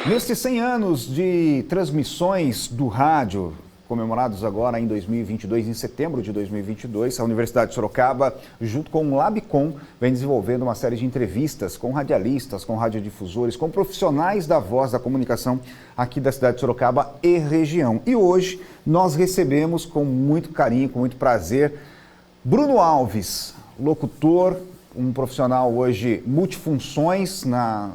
Nestes 100 anos de transmissões do rádio, comemorados agora em 2022, em setembro de 2022, a Universidade de Sorocaba, junto com o Labcom, vem desenvolvendo uma série de entrevistas com radialistas, com radiodifusores, com profissionais da voz da comunicação aqui da cidade de Sorocaba e região. E hoje nós recebemos com muito carinho, com muito prazer, Bruno Alves, locutor, um profissional hoje multifunções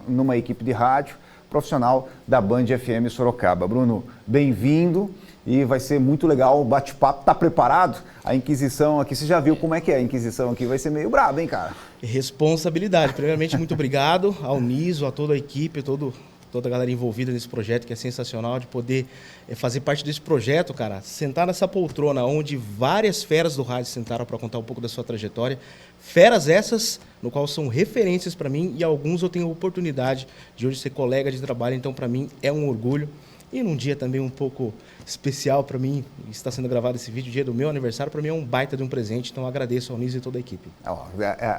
numa equipe de rádio, profissional da Band FM Sorocaba. Bruno, bem-vindo e vai ser muito legal o bate-papo. Está preparado? A Inquisição aqui, você já viu como é que é a Inquisição aqui? Vai ser meio braba, hein, cara? Responsabilidade. Primeiramente, muito obrigado ao Niso, a toda a equipe, toda a galera envolvida nesse projeto, que é sensacional de poder fazer parte desse projeto, cara. Sentar nessa poltrona onde várias feras do rádio sentaram para contar um pouco da sua trajetória. Feras essas, no qual são referências para mim, e alguns eu tenho oportunidade de hoje ser colega de trabalho, então para mim é um orgulho. E num dia também um pouco especial para mim, está sendo gravado esse vídeo, dia do meu aniversário, para mim é um baita de um presente, então agradeço ao Niso e toda a equipe.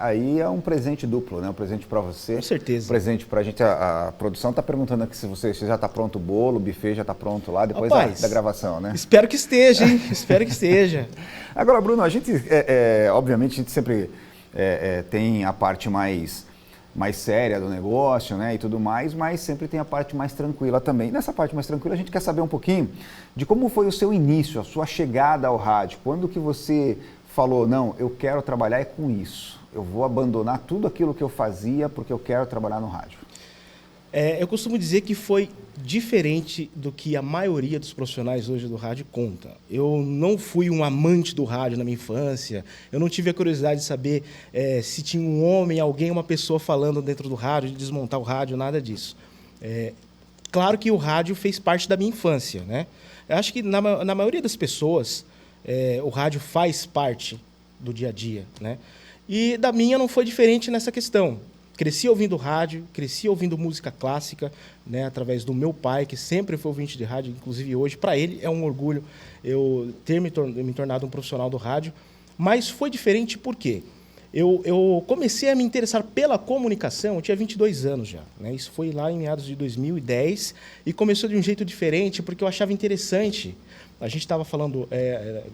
Aí é um presente duplo, né? Um presente para você. Com certeza. Um presente para a gente. A produção está perguntando aqui se já está pronto o bolo, o buffet já está pronto lá, depois da gravação, né? Espero que esteja, hein? Espero que esteja. Agora, Bruno, a gente, obviamente, a gente sempre tem a parte mais séria do negócio, né, e tudo mais, mas sempre tem a parte mais tranquila também. Nessa parte mais tranquila, a gente quer saber um pouquinho de como foi o seu início, a sua chegada ao rádio. Quando que você falou, não, eu quero trabalhar com isso, eu vou abandonar tudo aquilo que eu fazia porque eu quero trabalhar no rádio? Eu costumo dizer que foi diferente do que a maioria dos profissionais hoje do rádio conta. Eu não fui um amante do rádio na minha infância, eu não tive a curiosidade de saber se tinha um homem, alguém, uma pessoa falando dentro do rádio, de desmontar o rádio, nada disso. Claro que o rádio fez parte da minha infância, né? Eu acho que na maioria das pessoas, o rádio faz parte do dia a dia, né? E da minha não foi diferente nessa questão. Cresci ouvindo rádio, cresci ouvindo música clássica, né, através do meu pai, que sempre foi ouvinte de rádio, inclusive hoje. Para ele é um orgulho eu ter me tornado um profissional do rádio. Mas foi diferente por quê? Eu comecei a me interessar pela comunicação, eu tinha 22 anos já, né? Isso foi lá em meados de 2010 e começou de um jeito diferente porque eu achava interessante. A gente estava falando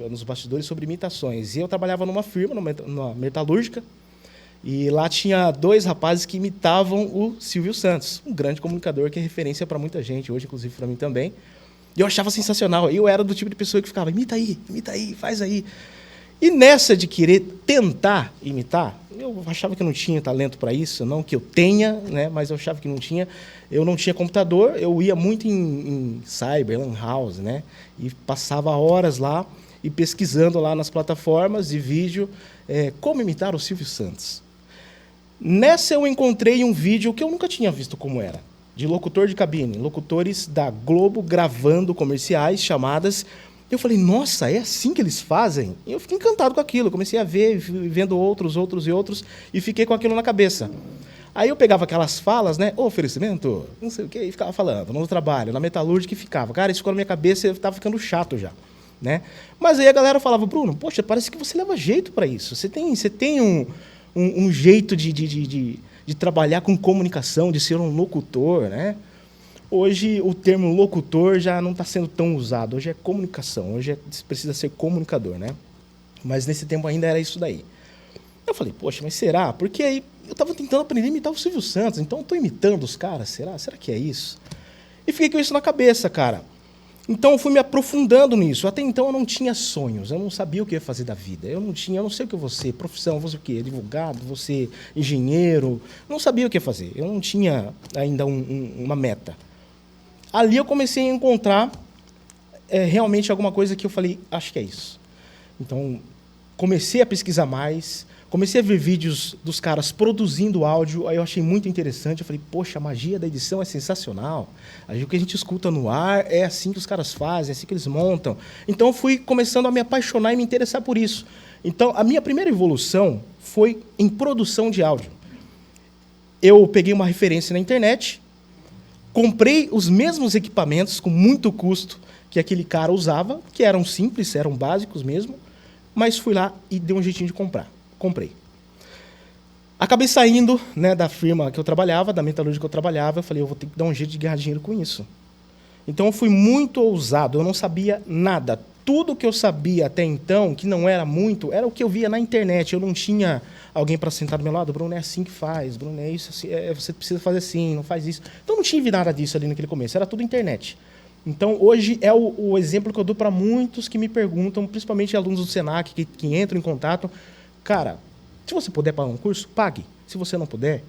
nos bastidores sobre imitações e eu trabalhava numa firma, numa metalúrgica, e lá tinha dois rapazes que imitavam o Silvio Santos, um grande comunicador que é referência para muita gente, hoje inclusive para mim também. E eu achava sensacional. Eu era do tipo de pessoa que ficava, imita aí, faz aí. E nessa de querer tentar imitar, eu achava que eu não tinha talento para isso, não que eu tenha, né, mas eu achava que não tinha. Eu não tinha computador, eu ia muito em cyber, lan house, né, e passava horas lá e pesquisando lá nas plataformas de vídeo como imitar o Silvio Santos. Nessa eu encontrei um vídeo que eu nunca tinha visto como era, de locutor de cabine, locutores da Globo gravando comerciais, chamadas. Eu falei, nossa, é assim que eles fazem? E eu fiquei encantado com aquilo, comecei a ver, vendo outros, e fiquei com aquilo na cabeça. Aí eu pegava aquelas falas, né, oferecimento, não sei o quê, e ficava falando, no trabalho, na metalúrgica, e ficava. Cara, isso ficou na minha cabeça e eu estava ficando chato já, né? Mas aí a galera falava, Bruno, poxa, parece que você leva jeito para isso, você tem um jeito de trabalhar com comunicação, de ser um locutor, né? Hoje o termo locutor já não está sendo tão usado, hoje é comunicação, hoje precisa ser comunicador, né? Mas nesse tempo ainda era isso daí. Eu falei, poxa, mas será? Porque aí eu estava tentando aprender a imitar o Silvio Santos, então eu estou imitando os caras, será? Será que é isso? E fiquei com isso na cabeça, cara. Então eu fui me aprofundando nisso. Até então eu não tinha sonhos, eu não sabia o que ia fazer da vida. Eu não sei o que eu vou ser, profissão, vou ser o quê? Advogado, vou ser engenheiro. Não sabia o que fazer, eu não tinha ainda uma meta. Ali eu comecei a encontrar realmente alguma coisa que eu falei, acho que é isso. Então comecei a pesquisar mais, comecei a ver vídeos dos caras produzindo áudio, aí eu achei muito interessante, eu falei, poxa, a magia da edição é sensacional, o que a gente escuta no ar é assim que os caras fazem, é assim que eles montam. Então eu fui começando a me apaixonar e me interessar por isso. Então a minha primeira evolução foi em produção de áudio. Eu peguei uma referência na internet, comprei os mesmos equipamentos com muito custo que aquele cara usava, que eram simples, eram básicos mesmo, mas fui lá e dei um jeitinho de comprar. Comprei. Acabei saindo, né, da firma que eu trabalhava, da metalúrgica que eu trabalhava, eu falei, eu vou ter que dar um jeito de ganhar dinheiro com isso. Então eu fui muito ousado, eu não sabia nada. Tudo que eu sabia até então, que não era muito, era o que eu via na internet. Eu não tinha alguém para sentar do meu lado, Bruno, é assim que faz, Bruno, é isso, assim, você precisa fazer assim, não faz isso. Então não tive nada disso ali naquele começo, era tudo internet. Então hoje é o exemplo que eu dou para muitos que me perguntam, principalmente alunos do Senac, que entram em contato. Cara, se você puder pagar um curso, pague. Se você não puder,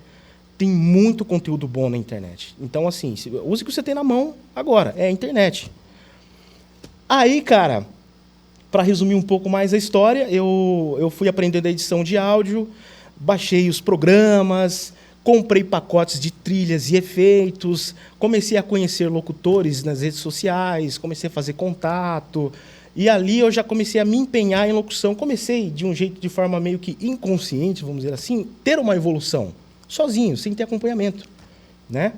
tem muito conteúdo bom na internet. Então, assim, use o que você tem na mão agora, é a internet. Aí, cara, para resumir um pouco mais a história, eu fui aprendendo a edição de áudio, baixei os programas, comprei pacotes de trilhas e efeitos, comecei a conhecer locutores nas redes sociais, comecei a fazer contato, e ali eu já comecei a me empenhar em locução. Comecei, de um jeito, de forma meio que inconsciente, vamos dizer assim, ter uma evolução, sozinho, sem ter acompanhamento, né?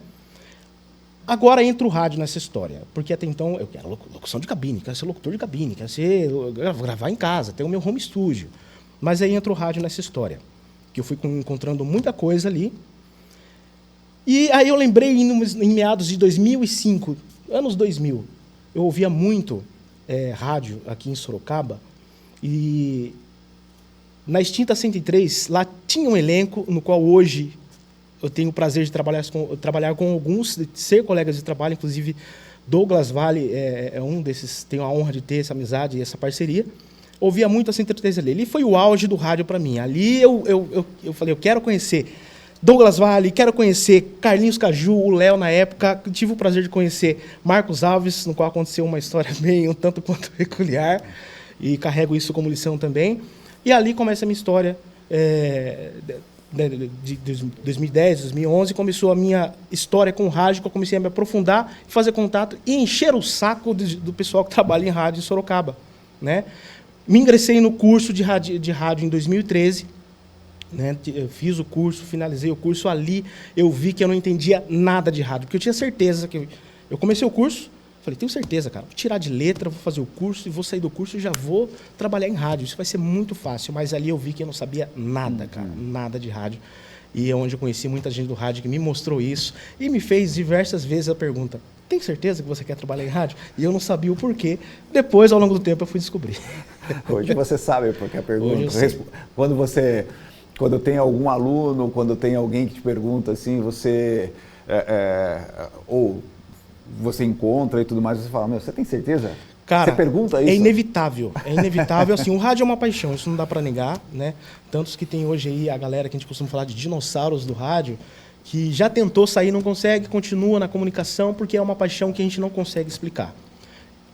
Agora entra o rádio nessa história, porque até então eu quero locução de cabine, quero ser locutor de cabine, quero gravar em casa, ter o meu home studio. Mas aí entra o rádio nessa história, que eu fui encontrando muita coisa ali. E aí eu lembrei, em meados de 2005, anos 2000, eu ouvia muito rádio aqui em Sorocaba, e na extinta 103, lá tinha um elenco no qual hoje eu tenho o prazer de trabalhar com alguns, de ser colegas de trabalho, inclusive Douglas Vale é um desses, tenho a honra de ter essa amizade e essa parceria. Ouvia muito a 103 ali. Ali foi o auge do rádio para mim. Ali eu falei, eu quero conhecer Douglas Vale, quero conhecer Carlinhos Caju, o Léo na época. Tive o prazer de conhecer Marcos Alves, no qual aconteceu uma história bem um tanto quanto peculiar, e carrego isso como lição também. E ali começa a minha história. De 2010, 2011, começou a minha história com o rádio, que eu comecei a me aprofundar, fazer contato e encher o saco do pessoal que trabalha em rádio em Sorocaba, né? Me ingressei no curso de rádio em 2013, né? Eu fiz o curso, finalizei o curso. Ali eu vi que eu não entendia nada de rádio, porque eu tinha certeza que eu comecei o curso, falei, tenho certeza, cara, vou tirar de letra, vou fazer o curso, e vou sair do curso e já vou trabalhar em rádio. Isso vai ser muito fácil. Mas ali eu vi que eu não sabia nada, cara, nada de rádio. E é onde eu conheci muita gente do rádio que me mostrou isso e me fez diversas vezes a pergunta, tem certeza que você quer trabalhar em rádio? E eu não sabia o porquê. Depois, ao longo do tempo, eu fui descobrir. Hoje você sabe porque a pergunta. Quando tem algum aluno, quando tem alguém que te pergunta assim, você... ou você encontra e tudo mais, você fala, você tem certeza? Cara, você pergunta isso? É inevitável, assim, o rádio é uma paixão, isso não dá para negar, né? Tantos que tem hoje aí a galera que a gente costuma falar de dinossauros do rádio, que já tentou sair, não consegue, continua na comunicação, porque é uma paixão que a gente não consegue explicar.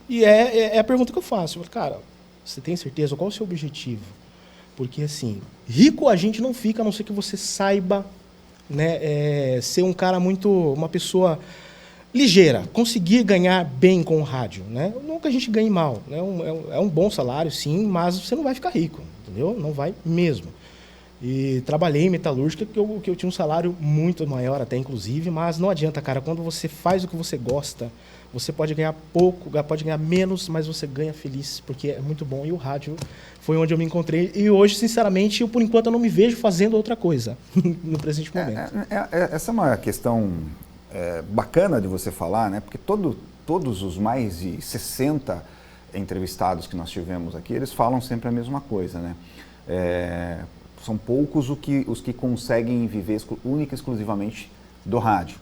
E é a pergunta que eu faço, cara, você tem certeza? Qual é o seu objetivo? Porque, assim, rico a gente não fica, a não ser que você saiba, né, ser um cara uma pessoa ligeira, conseguir ganhar bem com o rádio, né? Não que a gente ganhe mal, né? É um bom salário, sim, mas você não vai ficar rico, entendeu? Não vai mesmo. E trabalhei em metalúrgica, que eu tinha um salário muito maior até, inclusive, mas não adianta, cara, quando você faz o que você gosta, você pode ganhar pouco, pode ganhar menos, mas você ganha feliz, porque é muito bom. E o rádio foi onde eu me encontrei. E hoje, sinceramente, por enquanto, eu não me vejo fazendo outra coisa no presente momento. Essa é uma questão bacana de você falar, né? Porque todos os mais de 60 entrevistados que nós tivemos aqui, eles falam sempre a mesma coisa, né? São poucos os que conseguem viver única e exclusivamente do rádio.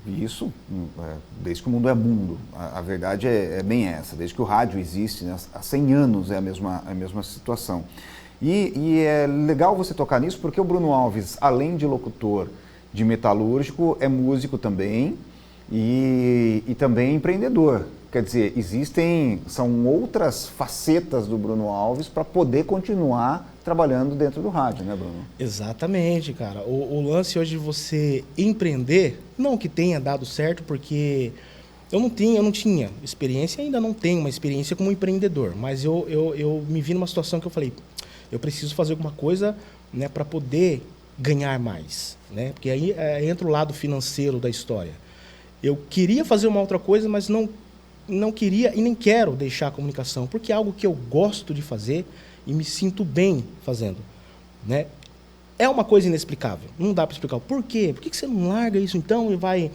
E isso desde que o mundo é mundo. A verdade é bem essa. Desde que o rádio existe, né, há 100 anos é a mesma situação. E é legal você tocar nisso porque o Bruno Alves, além de locutor de metalúrgico, é músico também e também empreendedor. Quer dizer, são outras facetas do Bruno Alves para poder continuar trabalhando dentro do rádio, né, Bruno? Exatamente, cara. O lance hoje de você empreender, não que tenha dado certo, porque eu não tinha experiência, ainda não tenho uma experiência como empreendedor, mas eu me vi numa situação que eu falei, Eu preciso fazer alguma coisa, né, para poder ganhar mais, né? Porque aí entra o lado financeiro da história. Eu queria fazer uma outra coisa, mas não queria e nem quero deixar a comunicação, porque é algo que eu gosto de fazer e me sinto bem fazendo, né? É uma coisa inexplicável, não dá para explicar o porquê. Por que você não larga isso então e vai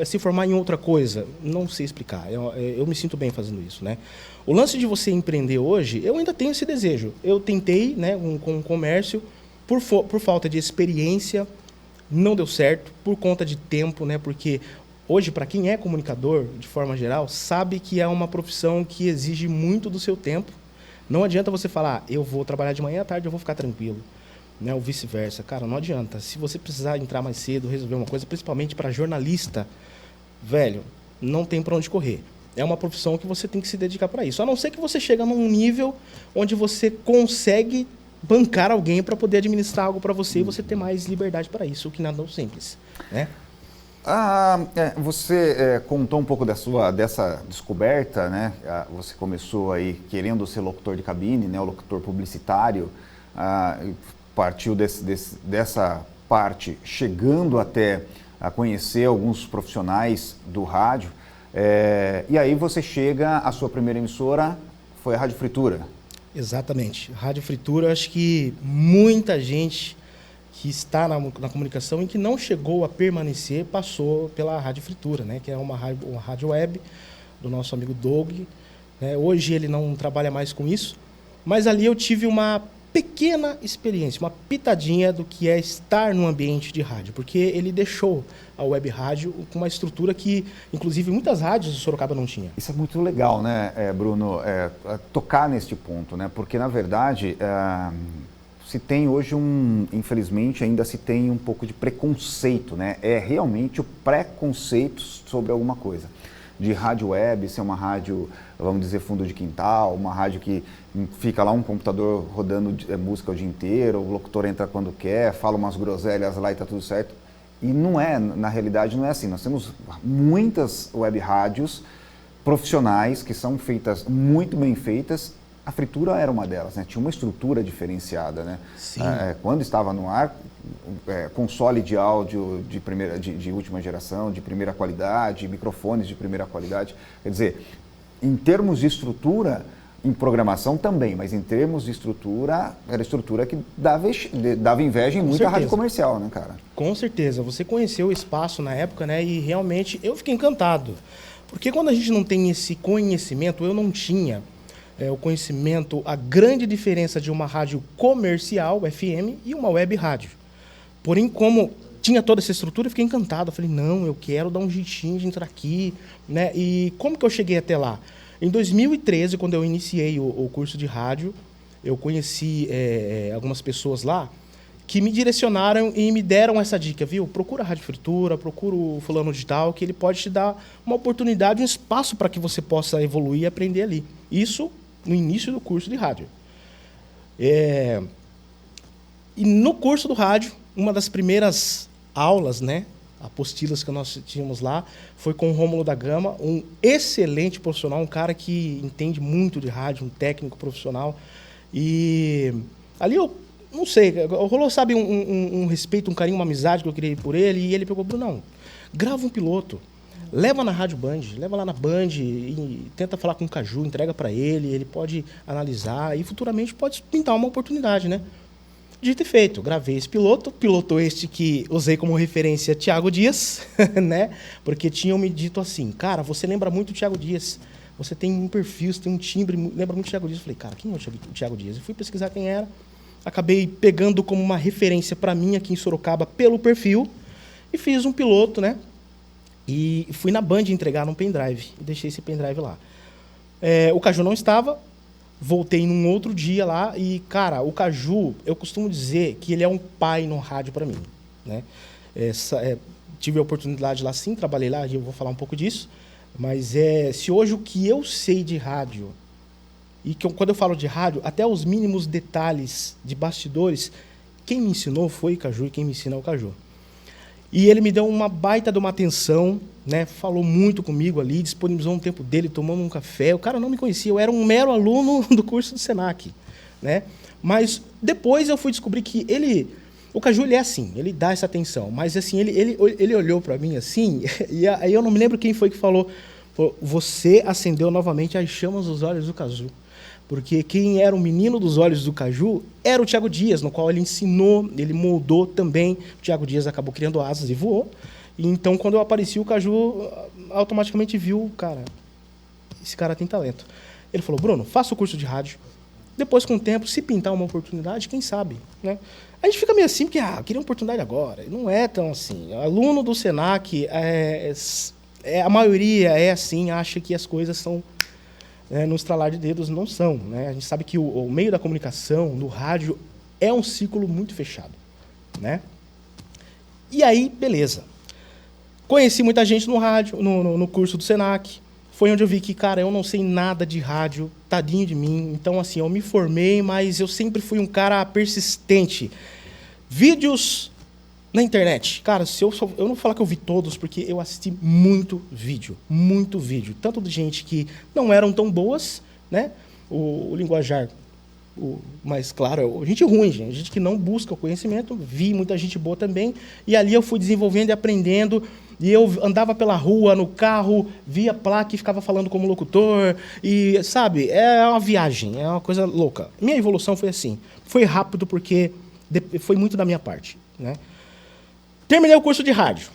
se formar em outra coisa? Não sei explicar, eu me sinto bem fazendo isso, né? O lance de você empreender hoje, eu ainda tenho esse desejo. Eu tentei, né, com o comércio, por falta de experiência, não deu certo, por conta de tempo, né? Porque hoje, para quem é comunicador, de forma geral, sabe que é uma profissão que exige muito do seu tempo. Não adianta você falar, eu vou trabalhar de manhã à tarde, eu vou ficar tranquilo, né? Ou vice-versa. Cara, não adianta. Se você precisar entrar mais cedo, resolver uma coisa, principalmente para jornalista, velho, não tem para onde correr. É uma profissão que você tem que se dedicar para isso. A não ser que você chega num nível onde você consegue bancar alguém para poder administrar algo para você e você ter mais liberdade para isso, o que nada é simples, né? Você contou um pouco dessa descoberta, né? Você começou aí querendo ser locutor de cabine, né? O locutor publicitário, partiu dessa parte, chegando até a conhecer alguns profissionais do rádio, e aí você chega, a sua primeira emissora foi a Rádio Fritura. Exatamente. Rádio Fritura, acho que muita gente que está na comunicação e que não chegou a permanecer passou pela Rádio Fritura, né? Que é uma rádio web do nosso amigo Doug, né? Hoje ele não trabalha mais com isso, mas ali eu tive uma pequena experiência, uma pitadinha do que é estar num ambiente de rádio, porque ele deixou a web rádio com uma estrutura que, inclusive, muitas rádios de Sorocaba não tinha. Isso é muito legal, né, Bruno, tocar neste ponto, né? Porque, na verdade, se tem hoje infelizmente, ainda se tem um pouco de preconceito, né? É realmente o preconceito sobre alguma coisa. De rádio web, ser uma rádio, vamos dizer, fundo de quintal, uma rádio que fica lá um computador rodando música o dia inteiro, o locutor entra quando quer, fala umas groselhas lá e tá tudo certo. E não é, na realidade não é assim. Nós temos muitas web rádios profissionais que são feitas, muito bem feitas. A Fritura era uma delas, né? Tinha uma estrutura diferenciada, né? Sim. Quando estava no ar, console de áudio de última geração, de primeira qualidade, microfones de primeira qualidade. Quer dizer, em termos de estrutura, em programação também, mas em termos de estrutura, era estrutura que dava inveja em muita rádio comercial, né, cara? Com certeza. Você conheceu o espaço na época, né? E realmente eu fiquei encantado. Porque quando a gente não tem esse conhecimento, eu não tinha o conhecimento, a grande diferença de uma rádio comercial, FM, e uma web rádio. Porém, como tinha toda essa estrutura, eu fiquei encantado. Eu falei, não, eu quero dar um jeitinho de entrar aqui, né? E como que eu cheguei até lá? Em 2013, quando eu iniciei o curso de rádio, eu conheci algumas pessoas lá que me direcionaram e me deram essa dica, viu? Procura a Rádio Fritura, procura o fulano de tal, que ele pode te dar uma oportunidade, um espaço para que você possa evoluir e aprender ali. Isso no início do curso de rádio. E no curso do rádio, uma das primeiras aulas, né, apostilas que nós tínhamos lá, foi com o Rômulo da Gama, um excelente profissional, um cara que entende muito de rádio, um técnico profissional. E ali eu não sei, rolou, sabe, um respeito, um carinho, uma amizade que eu criei por ele, e ele pegou, Brunão, grava um piloto, leva na Rádio Band, leva lá na Band e tenta falar com o Caju, entrega para ele pode analisar e futuramente pode pintar uma oportunidade, né? Dito e feito, gravei esse piloto este que usei como referência Thiago Dias, né? Porque tinham me dito assim, cara, você lembra muito o Thiago Dias, você tem um perfil, você tem um timbre, lembra muito o Thiago Dias. Eu falei, cara, quem é o Thiago Dias? Eu fui pesquisar quem era, acabei pegando como uma referência para mim aqui em Sorocaba pelo perfil e fiz um piloto, né? E fui na Band entregar num pendrive e deixei esse pendrive lá. O Caju não estava, voltei num outro dia lá e, cara, o Caju, eu costumo dizer que ele é um pai no rádio para mim, né? Tive a oportunidade lá sim, trabalhei lá, e eu vou falar um pouco disso, mas se hoje o que eu sei de rádio, e que quando eu falo de rádio, até os mínimos detalhes de bastidores, quem me ensinou foi o Caju e quem me ensina é o Caju. E ele me deu uma baita de uma atenção, né? Falou muito comigo ali, disponibilizou um tempo dele, tomamos um café. O cara não me conhecia, eu era um mero aluno do curso do Senac, né? Mas depois eu fui descobrir que o Caju, ele é assim, ele dá essa atenção. Mas assim, ele olhou para mim assim, e aí eu não me lembro quem foi que falou, você acendeu novamente as chamas dos olhos do Caju. Porque quem era o menino dos olhos do Caju era o Thiago Dias, no qual ele ensinou, ele moldou também. O Thiago Dias acabou criando asas e voou. E então, quando eu apareci, o Caju automaticamente viu, cara, esse cara tem talento. Ele falou, Bruno, faça o curso de rádio. Depois, com o tempo, se pintar uma oportunidade, quem sabe, né? A gente fica meio assim, porque, eu queria uma oportunidade agora. Não é tão assim. Aluno do Senac, a maioria é assim, acha que as coisas são... no estralar de dedos, não são. Né? A gente sabe que o meio da comunicação, do rádio, é um ciclo muito fechado. Né? E aí, beleza. Conheci muita gente no rádio, no curso do Senac. Foi onde eu vi que, cara, eu não sei nada de rádio, tadinho de mim. Então, assim, eu me formei, mas eu sempre fui um cara persistente. Vídeos na internet. Cara, eu não vou falar que eu vi todos, porque eu assisti muito vídeo. Tanto de gente que não eram tão boas, né? O linguajar, mais claro, gente ruim, gente que não busca o conhecimento. Vi muita gente boa também. E ali eu fui desenvolvendo e aprendendo. E eu andava pela rua, no carro, via placa e ficava falando como locutor. E, sabe, é uma viagem, é uma coisa louca. Minha evolução foi assim. Foi rápido porque foi muito da minha parte, né? Terminei o curso de rádio.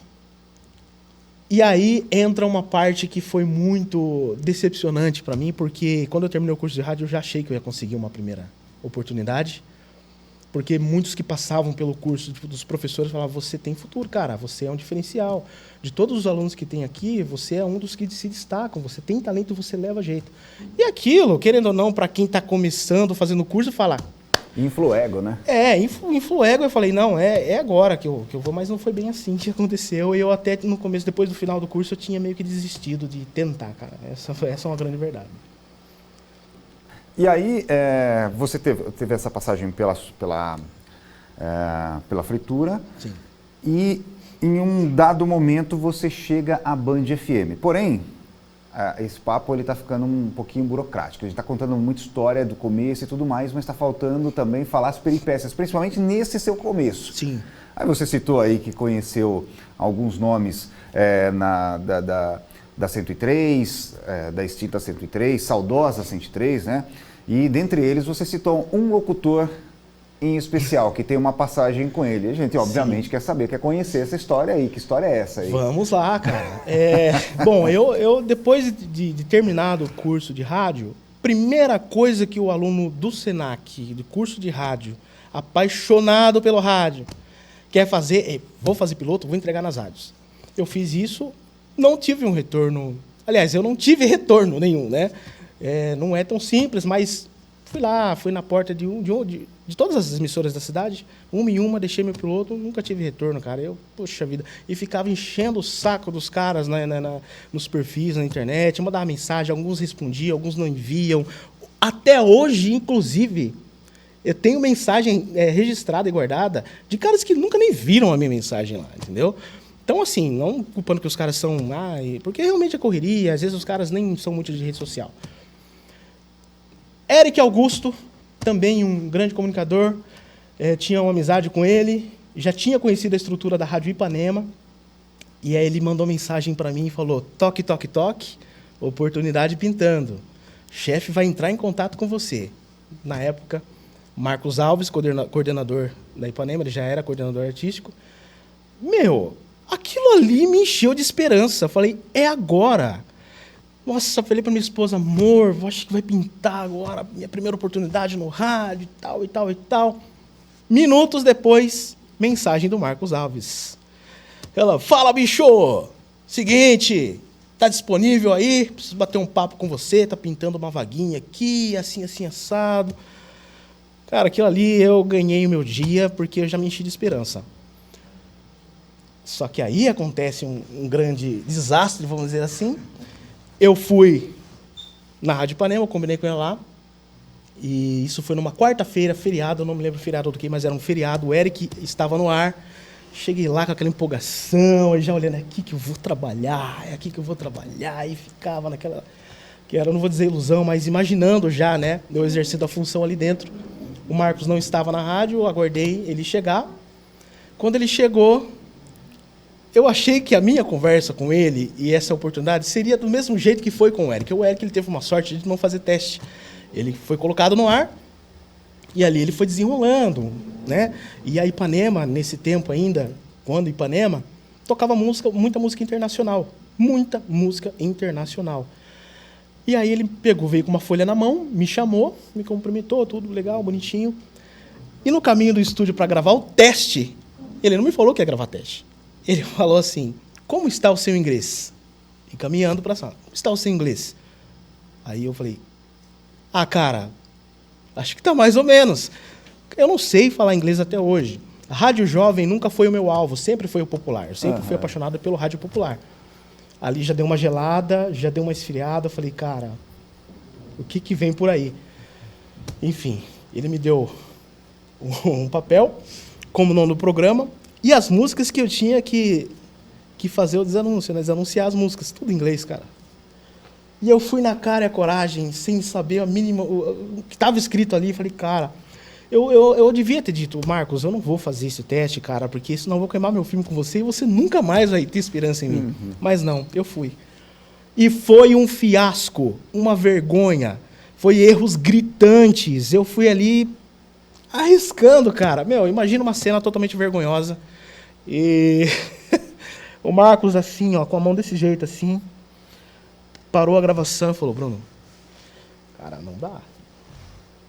E aí entra uma parte que foi muito decepcionante para mim, porque quando eu terminei o curso de rádio, eu já achei que eu ia conseguir uma primeira oportunidade. Porque muitos que passavam pelo curso, dos professores, falavam, você tem futuro, cara, você é um diferencial. De todos os alunos que tem aqui, você é um dos que se destacam, você tem talento, você leva jeito. E aquilo, querendo ou não, para quem está começando, fazendo o curso, fala... Influego, né? Influego. Eu falei, não, é agora que eu vou, mas não foi bem assim que aconteceu. E eu até, no começo, depois do final do curso, eu tinha meio que desistido de tentar, cara. Essa é uma grande verdade. E aí, você teve essa passagem pela fritura. Sim. E, em um dado momento, você chega à Band FM. Porém, esse papo está ficando um pouquinho burocrático. A gente está contando muita história do começo e tudo mais, mas está faltando também falar as peripécias, principalmente nesse seu começo. Sim. Aí você citou aí que conheceu alguns nomes da 103, da extinta 103, saudosa 103, né? E dentre eles você citou um locutor em especial, que tem uma passagem com ele. A gente, obviamente, quer saber, quer conhecer essa história aí. Que história é essa aí? Vamos lá, cara. Bom, eu depois de terminado o curso de rádio, primeira coisa que o aluno do Senac, do curso de rádio, apaixonado pelo rádio, quer fazer, vou fazer piloto, vou entregar nas rádios. Eu fiz isso, não tive um retorno. Aliás, eu não tive retorno nenhum, né? Não é tão simples, mas fui na porta de todas as emissoras da cidade, uma em uma, deixei meu piloto, nunca tive retorno, cara. Poxa vida. E ficava enchendo o saco dos caras nos perfis, na internet, mandava mensagem, alguns respondiam, alguns não enviam. Até hoje, inclusive, eu tenho mensagem registrada e guardada de caras que nunca nem viram a minha mensagem lá, entendeu? Então, assim, não culpando que os caras são... porque realmente é correria, às vezes os caras nem são muito de rede social. Eric Augusto, também um grande comunicador, tinha uma amizade com ele, já tinha conhecido a estrutura da Rádio Ipanema, e aí ele mandou mensagem para mim e falou, toque, toque, toque, oportunidade pintando. Chefe vai entrar em contato com você. Na época, Marcos Alves, coordenador da Ipanema, ele já era coordenador artístico. Aquilo ali me encheu de esperança. Falei, é agora. Nossa, falei para minha esposa, amor, acho que vai pintar agora, minha primeira oportunidade no rádio, e tal, e tal, e tal. Minutos depois, mensagem do Marcos Alves. Ela, fala, bicho! Seguinte, tá disponível aí? Preciso bater um papo com você, tá pintando uma vaguinha aqui, assim, assim, assado. Cara, aquilo ali eu ganhei o meu dia, porque eu já me enchi de esperança. Só que aí acontece um grande desastre, vamos dizer assim. Eu fui na Rádio Ipanema, combinei com ela lá, e isso foi numa quarta-feira, feriado, eu não me lembro o feriado do que, mas era um feriado, o Eric estava no ar, cheguei lá com aquela empolgação, já olhando, é aqui que eu vou trabalhar, e ficava naquela, eu não vou dizer ilusão, mas imaginando já, né, eu exercendo a função ali dentro. O Marcos não estava na rádio, eu aguardei ele chegar. Quando ele chegou, eu achei que a minha conversa com ele e essa oportunidade seria do mesmo jeito que foi com o Eric. O Eric ele teve uma sorte de não fazer teste. Ele foi colocado no ar e ali ele foi desenrolando, né? E a Ipanema, nesse tempo ainda, quando Ipanema, tocava muita música internacional. Muita música internacional. E aí ele veio com uma folha na mão, me chamou, me cumprimentou, tudo legal, bonitinho. E no caminho do estúdio para gravar o teste, ele não me falou que ia gravar teste. Ele falou assim, como está o seu inglês? E caminhando para a sala, como está o seu inglês? Aí eu falei, cara, acho que está mais ou menos. Eu não sei falar inglês até hoje. A rádio jovem nunca foi o meu alvo, sempre foi o popular. Eu sempre fui apaixonado pelo rádio popular. Ali já deu uma gelada, já deu uma esfriada. Eu falei, cara, o que vem por aí? Enfim, ele me deu um papel como nome do programa e as músicas que eu tinha que fazer o desanúncio, né? Desanunciar as músicas, tudo em inglês, cara. E eu fui na cara e a coragem, sem saber a mínima, o que estava escrito ali. Falei, cara, eu devia ter dito, Marcos, eu não vou fazer esse teste, cara, porque senão eu vou queimar meu filme com você e você nunca mais vai ter esperança em mim. Mas não, eu fui. E foi um fiasco, uma vergonha. Foi erros gritantes. Eu fui ali arriscando, cara. Imagina uma cena totalmente vergonhosa. E o Marcos, assim, ó, com a mão desse jeito, assim, parou a gravação e falou, Bruno, cara, não dá.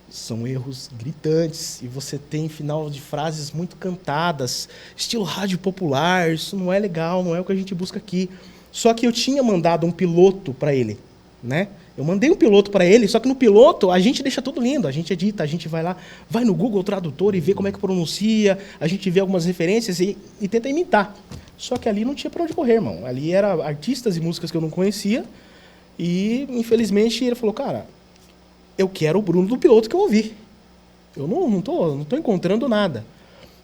São erros gritantes e você tem final de frases muito cantadas, estilo rádio popular, isso não é legal, não é o que a gente busca aqui. Só que eu tinha mandado um piloto para ele, né? Eu mandei um piloto para ele, só que no piloto a gente deixa tudo lindo, a gente edita, a gente vai lá, vai no Google Tradutor e vê como é que pronuncia, a gente vê algumas referências e tenta imitar. Só que ali não tinha para onde correr, irmão. Ali era artistas e músicas que eu não conhecia e, infelizmente, ele falou, cara, eu quero o Bruno do piloto que eu ouvi. Eu não tô encontrando nada.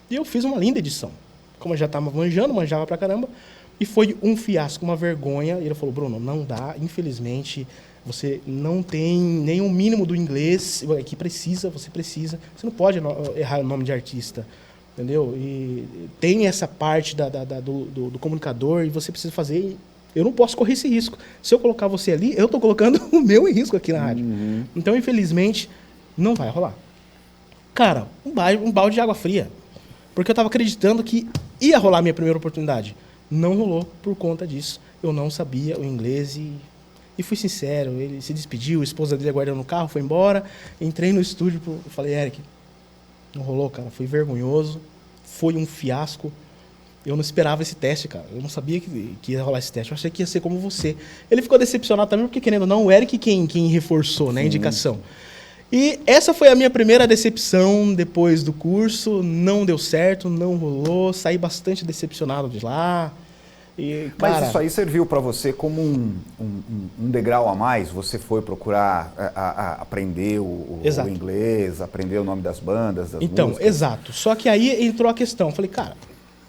E eu fiz uma linda edição. Como eu já estava manjava pra caramba. E foi um fiasco, uma vergonha. E ele falou, Bruno, não dá. Infelizmente, você não tem nem um mínimo do inglês. Que você precisa. Você não pode errar o nome de artista. Entendeu? E tem essa parte do comunicador e você precisa fazer... Eu não posso correr esse risco. Se eu colocar você ali, eu estou colocando o meu em risco aqui na rádio. Então, infelizmente, não vai rolar. Cara, um balde de água fria. Porque eu estava acreditando que ia rolar a minha primeira oportunidade. Não rolou por conta disso. Eu não sabia o inglês e fui sincero. Ele se despediu, a esposa dele aguardando no carro, foi embora. Entrei no estúdio e falei, Eric, não rolou, cara. Foi vergonhoso. Foi um fiasco. Eu não esperava esse teste, cara. Eu não sabia que ia rolar esse teste. Eu achei que ia ser como você. Ele ficou decepcionado também, porque, querendo ou não, o Eric quem reforçou, né, a indicação. E essa foi a minha primeira decepção depois do curso. Não deu certo, não rolou. Saí bastante decepcionado de lá. E, cara... Mas isso aí serviu para você como um degrau a mais? Você foi procurar aprender o inglês, aprender o nome das bandas, das músicas? Exato. Só que aí entrou a questão. Falei, cara...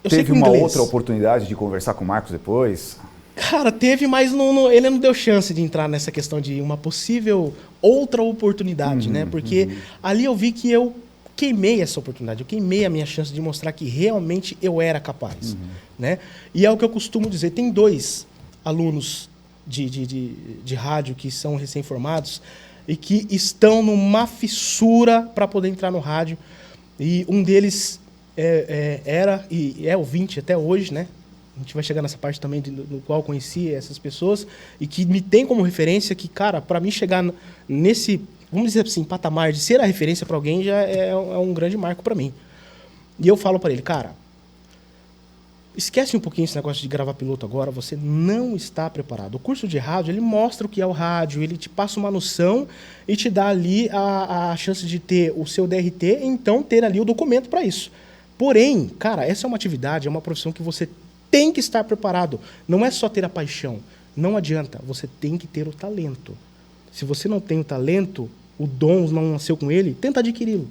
Teve uma outra oportunidade de conversar com o Marcos depois? Cara, teve, mas ele não deu chance de entrar nessa questão de uma possível outra oportunidade, né? Porque ali eu vi que eu queimei essa oportunidade, eu queimei a minha chance de mostrar que realmente eu era capaz, né? E é o que eu costumo dizer, tem 2 alunos de rádio que são recém-formados e que estão numa fissura para poder entrar no rádio. E um deles... era e é ouvinte até hoje, né? A gente vai chegar nessa parte também no qual eu conheci essas pessoas e que me tem como referência que, cara, para mim chegar nesse, vamos dizer assim, patamar de ser a referência para alguém já é um grande marco para mim. E eu falo para ele, cara, esquece um pouquinho esse negócio de gravar piloto agora, você não está preparado. O curso de rádio, ele mostra o que é o rádio, ele te passa uma noção e te dá ali a chance de ter o seu DRT e então ter ali o documento para isso. Porém, cara, essa é uma atividade, é uma profissão que você tem que estar preparado. Não é só ter a paixão. Não adianta. Você tem que ter o talento. Se você não tem o talento, o dom não nasceu com ele, tenta adquiri-lo.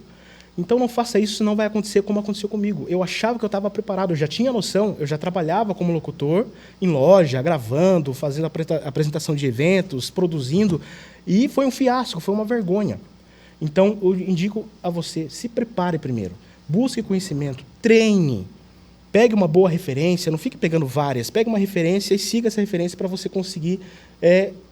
Então não faça isso, senão vai acontecer como aconteceu comigo. Eu achava que eu estava preparado, eu já tinha noção, eu já trabalhava como locutor, em loja, gravando, fazendo apresentação de eventos, produzindo, e foi um fiasco, foi uma vergonha. Então, eu indico a você, se prepare primeiro. Busque conhecimento, treine. Pegue uma boa referência, não fique pegando várias. Pegue uma referência e siga essa referência para você conseguir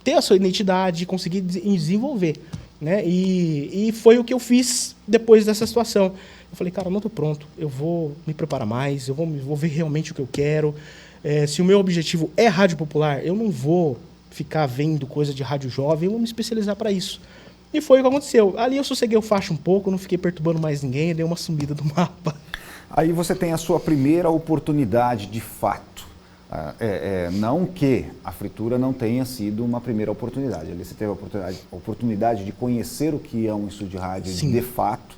ter a sua identidade, conseguir desenvolver. Né? E foi o que eu fiz depois dessa situação. Eu falei, cara, não estou pronto, eu vou me preparar mais, eu vou ver realmente o que eu quero. Se o meu objetivo é rádio popular, eu não vou ficar vendo coisa de rádio jovem, eu vou me especializar para isso. E foi o que aconteceu. Ali eu sosseguei o facho um pouco, não fiquei perturbando mais ninguém, dei uma sumida do mapa. Aí você tem a sua primeira oportunidade de fato. Não que a Fritura não tenha sido uma primeira oportunidade. Ali você teve a oportunidade de conhecer o que é um estúdio de rádio. Sim. De fato,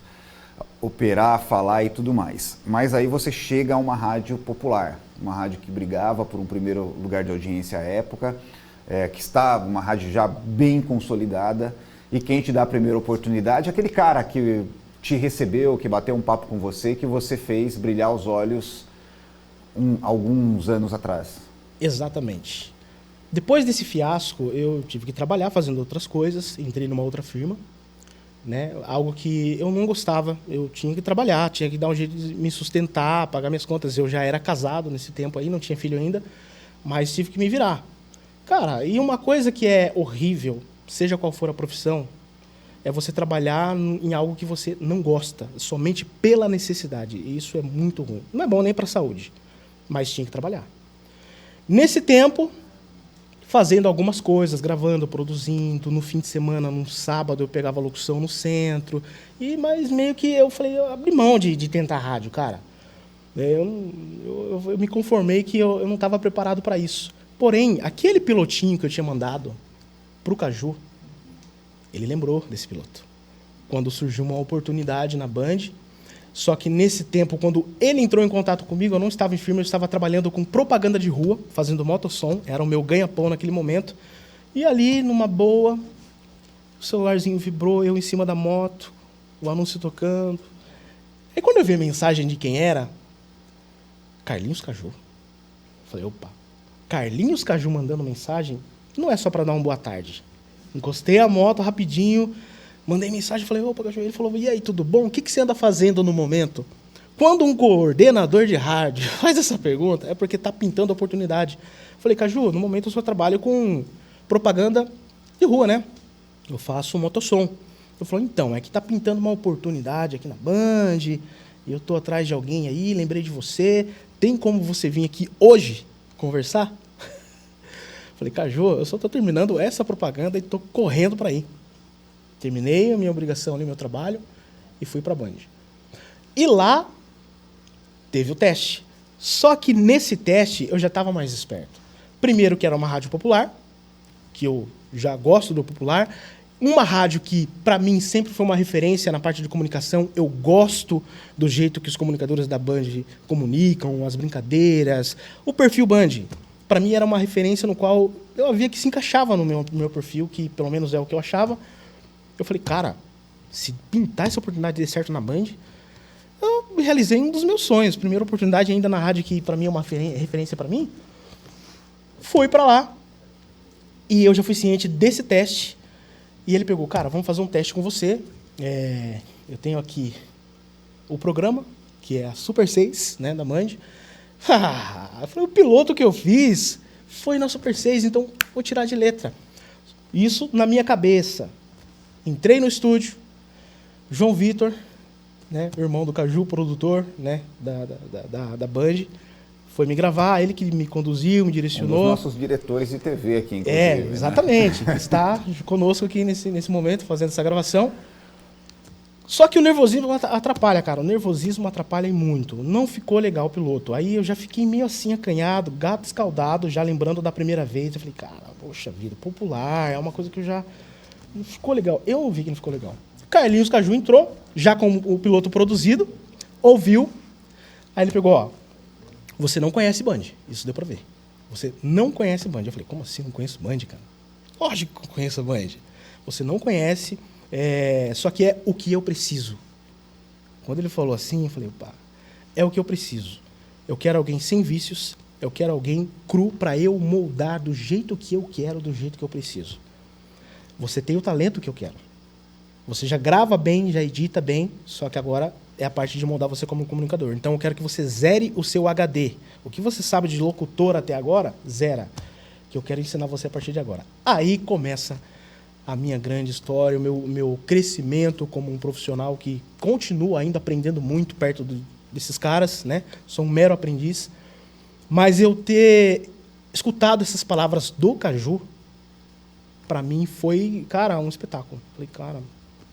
operar, falar e tudo mais. Mas aí você chega a uma rádio popular, uma rádio que brigava por um primeiro lugar de audiência à época, que estava uma rádio já bem consolidada, e quem te dá a primeira oportunidade é aquele cara que te recebeu, que bateu um papo com você, que você fez brilhar os olhos alguns anos atrás. Exatamente. Depois desse fiasco, eu tive que trabalhar fazendo outras coisas, entrei numa outra firma, né? Algo que eu não gostava, eu tinha que trabalhar, tinha que dar um jeito de me sustentar, pagar minhas contas. Eu já era casado nesse tempo aí, não tinha filho ainda, mas tive que me virar. Cara, e uma coisa que é horrível, seja qual for a profissão, é você trabalhar em algo que você não gosta, somente pela necessidade. E isso é muito ruim. Não é bom nem para a saúde, mas tinha que trabalhar. Nesse tempo, fazendo algumas coisas, gravando, produzindo, no fim de semana, no sábado, eu pegava locução no centro, mas meio que eu falei, eu abri mão de tentar rádio, cara. Eu me conformei que eu não estava preparado para isso. Porém, aquele pilotinho que eu tinha mandado para o Caju, ele lembrou desse piloto. Quando surgiu uma oportunidade na Band, só que nesse tempo, quando ele entrou em contato comigo, eu não estava em firma, eu estava trabalhando com propaganda de rua, fazendo motossom, era o meu ganha-pão naquele momento. E ali, numa boa, o celularzinho vibrou, eu em cima da moto, o anúncio tocando. Aí quando eu vi a mensagem de quem era, Carlinhos Caju. Falei, opa, Carlinhos Caju mandando mensagem, não é só para dar uma boa tarde. Encostei a moto rapidinho, mandei mensagem, falei, opa, Caju. Ele falou, e aí, tudo bom? O que você anda fazendo no momento? Quando um coordenador de rádio faz essa pergunta, é porque está pintando a oportunidade. Falei, Caju, no momento eu só trabalho com propaganda de rua, né? Eu faço motossom. Eu falei, então, é que está pintando uma oportunidade aqui na Band, e eu estou atrás de alguém aí, lembrei de você, tem como você vir aqui hoje conversar? Falei, Caju, eu só estou terminando essa propaganda e estou correndo para ir. Terminei a minha obrigação ali, meu trabalho, e fui para a Band. E lá teve o teste. Só que nesse teste eu já estava mais esperto. Primeiro que era uma rádio popular, que eu já gosto do popular. Uma rádio que, para mim, sempre foi uma referência na parte de comunicação. Eu gosto do jeito que os comunicadores da Band comunicam, as brincadeiras. O perfil Band, para mim, era uma referência no qual eu havia que se encaixava no meu perfil, que pelo menos é o que eu achava. Eu falei, cara, se pintar essa oportunidade de dar certo na Band, eu realizei um dos meus sonhos. Primeira oportunidade ainda na rádio, que para mim é uma referência para mim. Fui para lá e eu já fui ciente desse teste. E ele pegou, cara, vamos fazer um teste com você. Eu tenho aqui o programa, que é a Super 6, né, da Band. Foi o piloto que eu fiz, foi na Super 6, então vou tirar de letra. Isso na minha cabeça. Entrei no estúdio, João Vitor, né, irmão do Caju, produtor, né, da Band, foi me gravar, ele que me conduziu, me direcionou. Um dos nossos diretores de TV aqui, inclusive. Exatamente, né? Está conosco aqui nesse momento, fazendo essa gravação. Só que o nervosismo atrapalha, cara. O nervosismo atrapalha muito. Não ficou legal o piloto. Aí eu já fiquei meio assim, acanhado, gato escaldado, já lembrando da primeira vez. Eu falei, cara, poxa vida, popular, é uma coisa que eu já... Não ficou legal. Eu vi que não ficou legal. Carlinhos Caju entrou, já com o piloto produzido, ouviu. Aí ele pegou, ó, você não conhece Band. Isso deu pra ver. Você não conhece Band. Eu falei, como assim não conheço Band, cara? Lógico que eu conheço a Band. Você não conhece... só que é o que eu preciso. Quando ele falou assim, eu falei, opa, é o que eu preciso. Eu quero alguém sem vícios, eu quero alguém cru para eu moldar do jeito que eu quero, do jeito que eu preciso. Você tem o talento que eu quero. Você já grava bem, já edita bem, só que agora é a parte de moldar você como comunicador. Então eu quero que você zere o seu HD. O que você sabe de locutor até agora, zera. Que eu quero ensinar você a partir de agora. Aí começa a minha grande história, o meu crescimento como um profissional que continua ainda aprendendo muito perto desses caras, né? Sou um mero aprendiz. Mas eu ter escutado essas palavras do Caju, para mim foi, cara, um espetáculo. Falei, cara,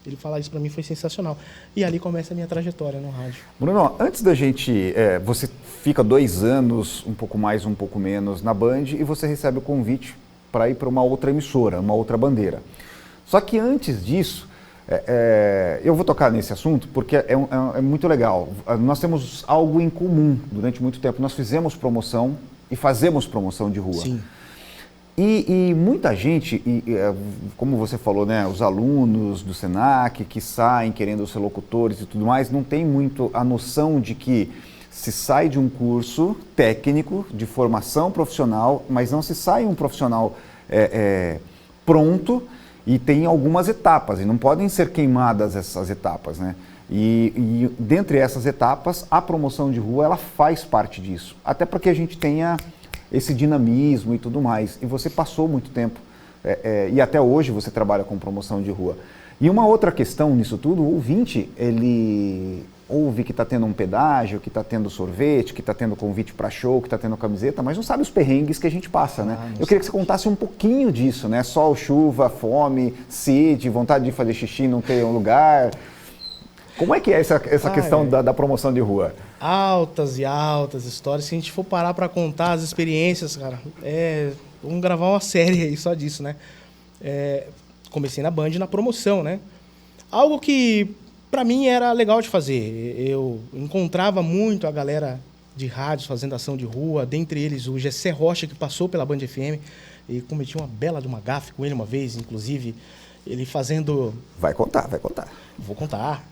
ele falar isso para mim foi sensacional. E ali começa a minha trajetória no rádio. Bruno, antes da gente... você fica 2 anos, um pouco mais, um pouco menos, na Band, e você recebe o convite para ir para uma outra emissora, uma outra bandeira. Só que antes disso, eu vou tocar nesse assunto porque é muito legal. Nós temos algo em comum durante muito tempo. Nós fizemos promoção e fazemos promoção de rua. Sim. E muita gente, como você falou, né, os alunos do Senac que saem querendo ser locutores e tudo mais, não tem muito a noção de que se sai de um curso técnico, de formação profissional, mas não se sai um profissional pronto e tem algumas etapas, e não podem ser queimadas essas etapas, né? E dentre essas etapas, a promoção de rua, ela faz parte disso, até para que a gente tenha esse dinamismo e tudo mais. E você passou muito tempo, e até hoje você trabalha com promoção de rua. E uma outra questão nisso tudo, o ouvinte, ele ouve que está tendo um pedágio, que está tendo sorvete, que está tendo convite para show, que está tendo camiseta, mas não sabe os perrengues que a gente passa, né? Eu queria que você contasse um pouquinho disso, né? Sol, chuva, fome, sede, vontade de fazer xixi, não ter um lugar. Como é que é essa questão da promoção de rua? Altas e altas histórias. Se a gente for parar para contar as experiências, cara, vamos gravar uma série aí só disso, né? Comecei na Band na promoção, né? Algo que para mim era legal de fazer. Eu encontrava muito a galera de rádios fazendo ação de rua, dentre eles o Gessé Rocha, que passou pela Band FM e cometi uma bela de uma gafe com ele uma vez, inclusive, ele fazendo... Vai contar. Vou contar.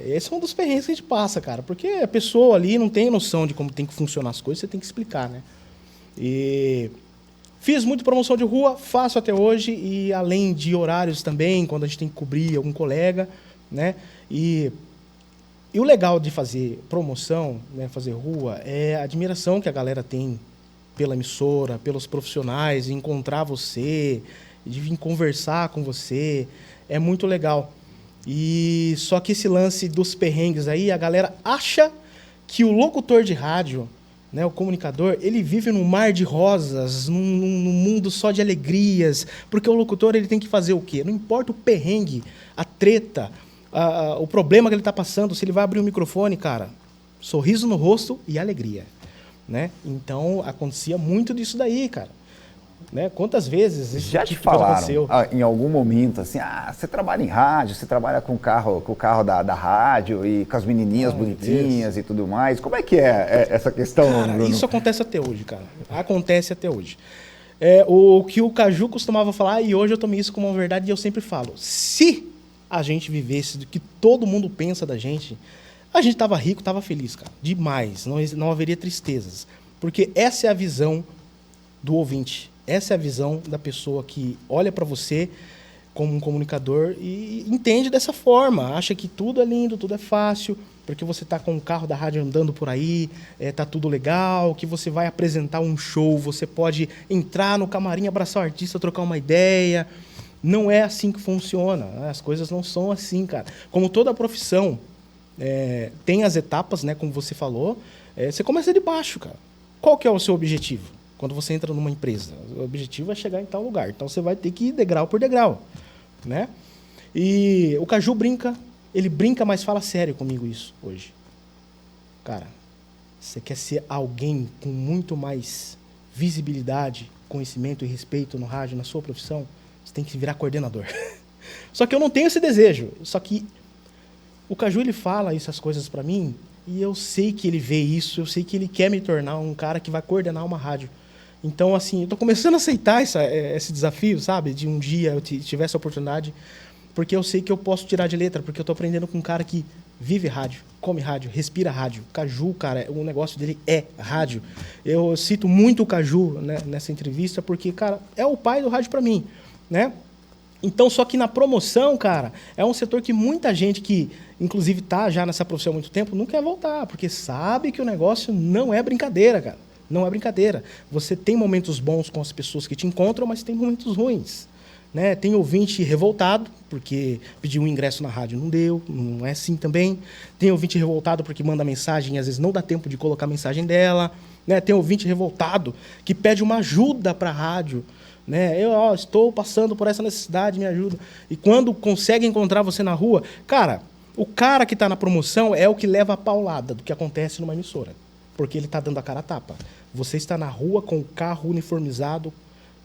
Esse é um dos perrengues que a gente passa, cara, porque a pessoa ali não tem noção de como tem que funcionar as coisas, você tem que explicar, né? E fiz muito promoção de rua, faço até hoje, e além de horários também, quando a gente tem que cobrir algum colega, né? E o legal de fazer promoção, né, fazer rua, é a admiração que a galera tem pela emissora, pelos profissionais, de encontrar você, de vir conversar com você, é muito legal. E só que esse lance dos perrengues aí, a galera acha que o locutor de rádio, né, o comunicador, ele vive num mar de rosas, num mundo só de alegrias, porque o locutor ele tem que fazer o quê? Não importa o perrengue, a treta, o problema que ele está passando, se ele vai abrir o microfone, cara, sorriso no rosto e alegria, né? Então, acontecia muito disso daí, cara. Né? Quantas vezes já te falaram em algum momento assim, você trabalha em rádio, você trabalha com o carro da rádio e com as menininhas bonitinhas e tudo mais. Como é que é essa questão, cara, Bruno? Isso acontece até hoje, cara. Acontece até hoje. O que o Caju costumava falar, e hoje eu tomei isso como uma verdade, e eu sempre falo, se a gente vivesse do que todo mundo pensa da gente, a gente tava rico, tava feliz, cara. Demais. Não haveria tristezas. Porque essa é a visão do ouvinte. Essa é a visão da pessoa que olha para você como um comunicador e entende dessa forma. Acha que tudo é lindo, tudo é fácil, porque você está com o carro da rádio andando por aí, tá tudo legal, que você vai apresentar um show, você pode entrar no camarim, abraçar o artista, trocar uma ideia. Não é assim que funciona. As coisas não são assim, cara. Como toda profissão, tem as etapas, né, como você falou, você começa de baixo, cara. Qual que é o seu objetivo? Quando você entra numa empresa, o objetivo é chegar em tal lugar. Então, você vai ter que ir degrau por degrau, né? E o Caju brinca, ele brinca, mas fala sério comigo isso hoje. Cara, você quer ser alguém com muito mais visibilidade, conhecimento e respeito no rádio, na sua profissão, você tem que virar coordenador. Só que eu não tenho esse desejo. Só que o Caju, ele fala essas coisas para mim e eu sei que ele vê isso, eu sei que ele quer me tornar um cara que vai coordenar uma rádio. Então, assim, eu estou começando a aceitar esse desafio, sabe? De um dia eu tiver essa oportunidade, porque eu sei que eu posso tirar de letra, porque eu estou aprendendo com um cara que vive rádio, come rádio, respira rádio. Caju, cara, o negócio dele é rádio. Eu cito muito o Caju, né, nessa entrevista, porque, cara, é o pai do rádio para mim, né? Então, só que na promoção, cara, é um setor que muita gente que, inclusive, tá já nessa profissão há muito tempo, não quer voltar, porque sabe que o negócio não é brincadeira, cara. Não é brincadeira. Você tem momentos bons com as pessoas que te encontram, mas tem momentos ruins. Né? Tem ouvinte revoltado, porque pediu um ingresso na rádio e não deu, não é assim também. Tem ouvinte revoltado porque manda mensagem e às vezes não dá tempo de colocar a mensagem dela. Né? Tem ouvinte revoltado que pede uma ajuda para a rádio. Né? Eu estou passando por essa necessidade, me ajuda. E quando consegue encontrar você na rua, cara, o cara que está na promoção é o que leva a paulada do que acontece numa emissora. Porque ele está dando a cara a tapa. Você está na rua com o carro uniformizado,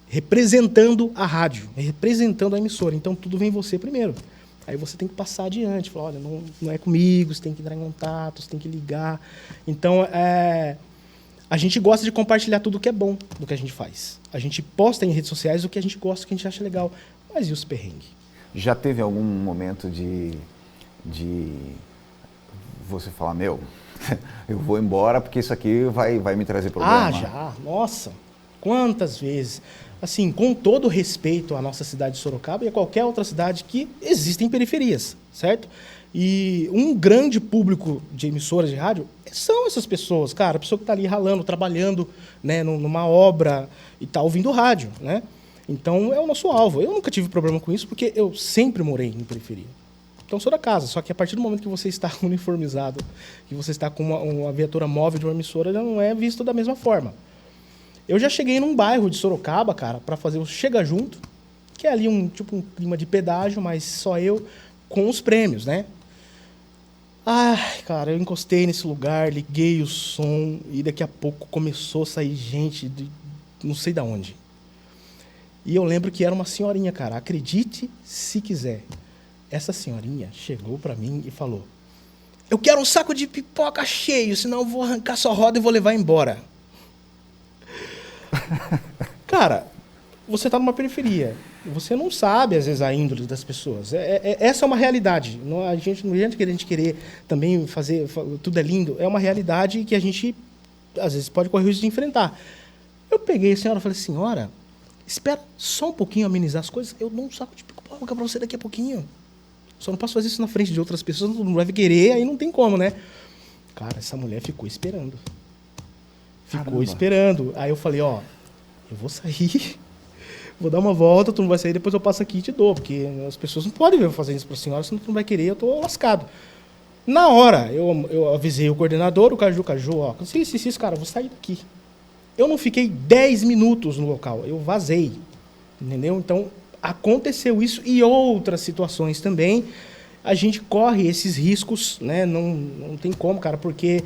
representando a rádio, representando a emissora. Então, tudo vem você primeiro. Aí você tem que passar adiante. Falar, olha, não é comigo, você tem que entrar em contato, você tem que ligar. Então, a gente gosta de compartilhar tudo que é bom do que a gente faz. A gente posta em redes sociais o que a gente gosta, o que a gente acha legal. Mas e os perrengues? Já teve algum momento de você falar, meu, eu vou embora porque isso aqui vai me trazer problema? Ah, já. Nossa. Quantas vezes? Assim, com todo respeito à nossa cidade de Sorocaba e a qualquer outra cidade que existem periferias, certo? E um grande público de emissoras de rádio são essas pessoas, cara, a pessoa que está ali ralando, trabalhando, né, numa obra e está ouvindo rádio, né? Então, é o nosso alvo. Eu nunca tive problema com isso, porque eu sempre morei em periferia. Então, sou da casa, só que a partir do momento que você está uniformizado, que você está com uma viatura móvel de uma emissora, já não é visto da mesma forma. Eu já cheguei num bairro de Sorocaba, cara, para fazer o Chega Junto, que é ali um clima de pedágio, mas só eu com os prêmios, né? Ai, cara, eu encostei nesse lugar, liguei o som e daqui a pouco começou a sair gente de não sei de onde. E eu lembro que era uma senhorinha, cara, acredite se quiser. Essa senhorinha chegou para mim e falou: eu quero um saco de pipoca cheio, senão eu vou arrancar sua roda e vou levar embora. Cara, você está numa periferia. Você não sabe, às vezes, a índole das pessoas. Essa é uma realidade. Não adianta a gente querer também fazer tudo é lindo. É uma realidade que a gente, às vezes, pode correr o risco de enfrentar. Eu peguei a senhora e falei: senhora, espera só um pouquinho amenizar as coisas. Eu dou um saco de pipoca para você daqui a pouquinho. Só não posso fazer isso na frente de outras pessoas. Não deve querer, aí não tem como, né? Cara, essa mulher ficou esperando. Ficou esperando. Aí eu falei: ó, eu vou sair, vou dar uma volta, tu não vai sair, depois eu passo aqui e te dou, porque as pessoas não podem ver eu fazendo isso para a senhora, senão tu não vai querer, eu tô lascado. Na hora, eu avisei o coordenador, o Caju, ó, isso, cara, eu vou sair daqui. Eu não fiquei 10 minutos no local, eu vazei, entendeu? Então, aconteceu isso e outras situações também. A gente corre esses riscos, né? Não tem como, cara, porque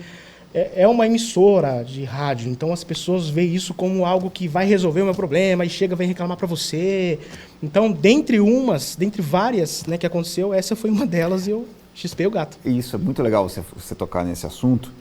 é uma emissora de rádio, então as pessoas veem isso como algo que vai resolver o meu problema e chega, vem reclamar para você. Então, dentre várias, né, que aconteceu, essa foi uma delas e eu chispei o gato. Isso é muito legal você tocar nesse assunto.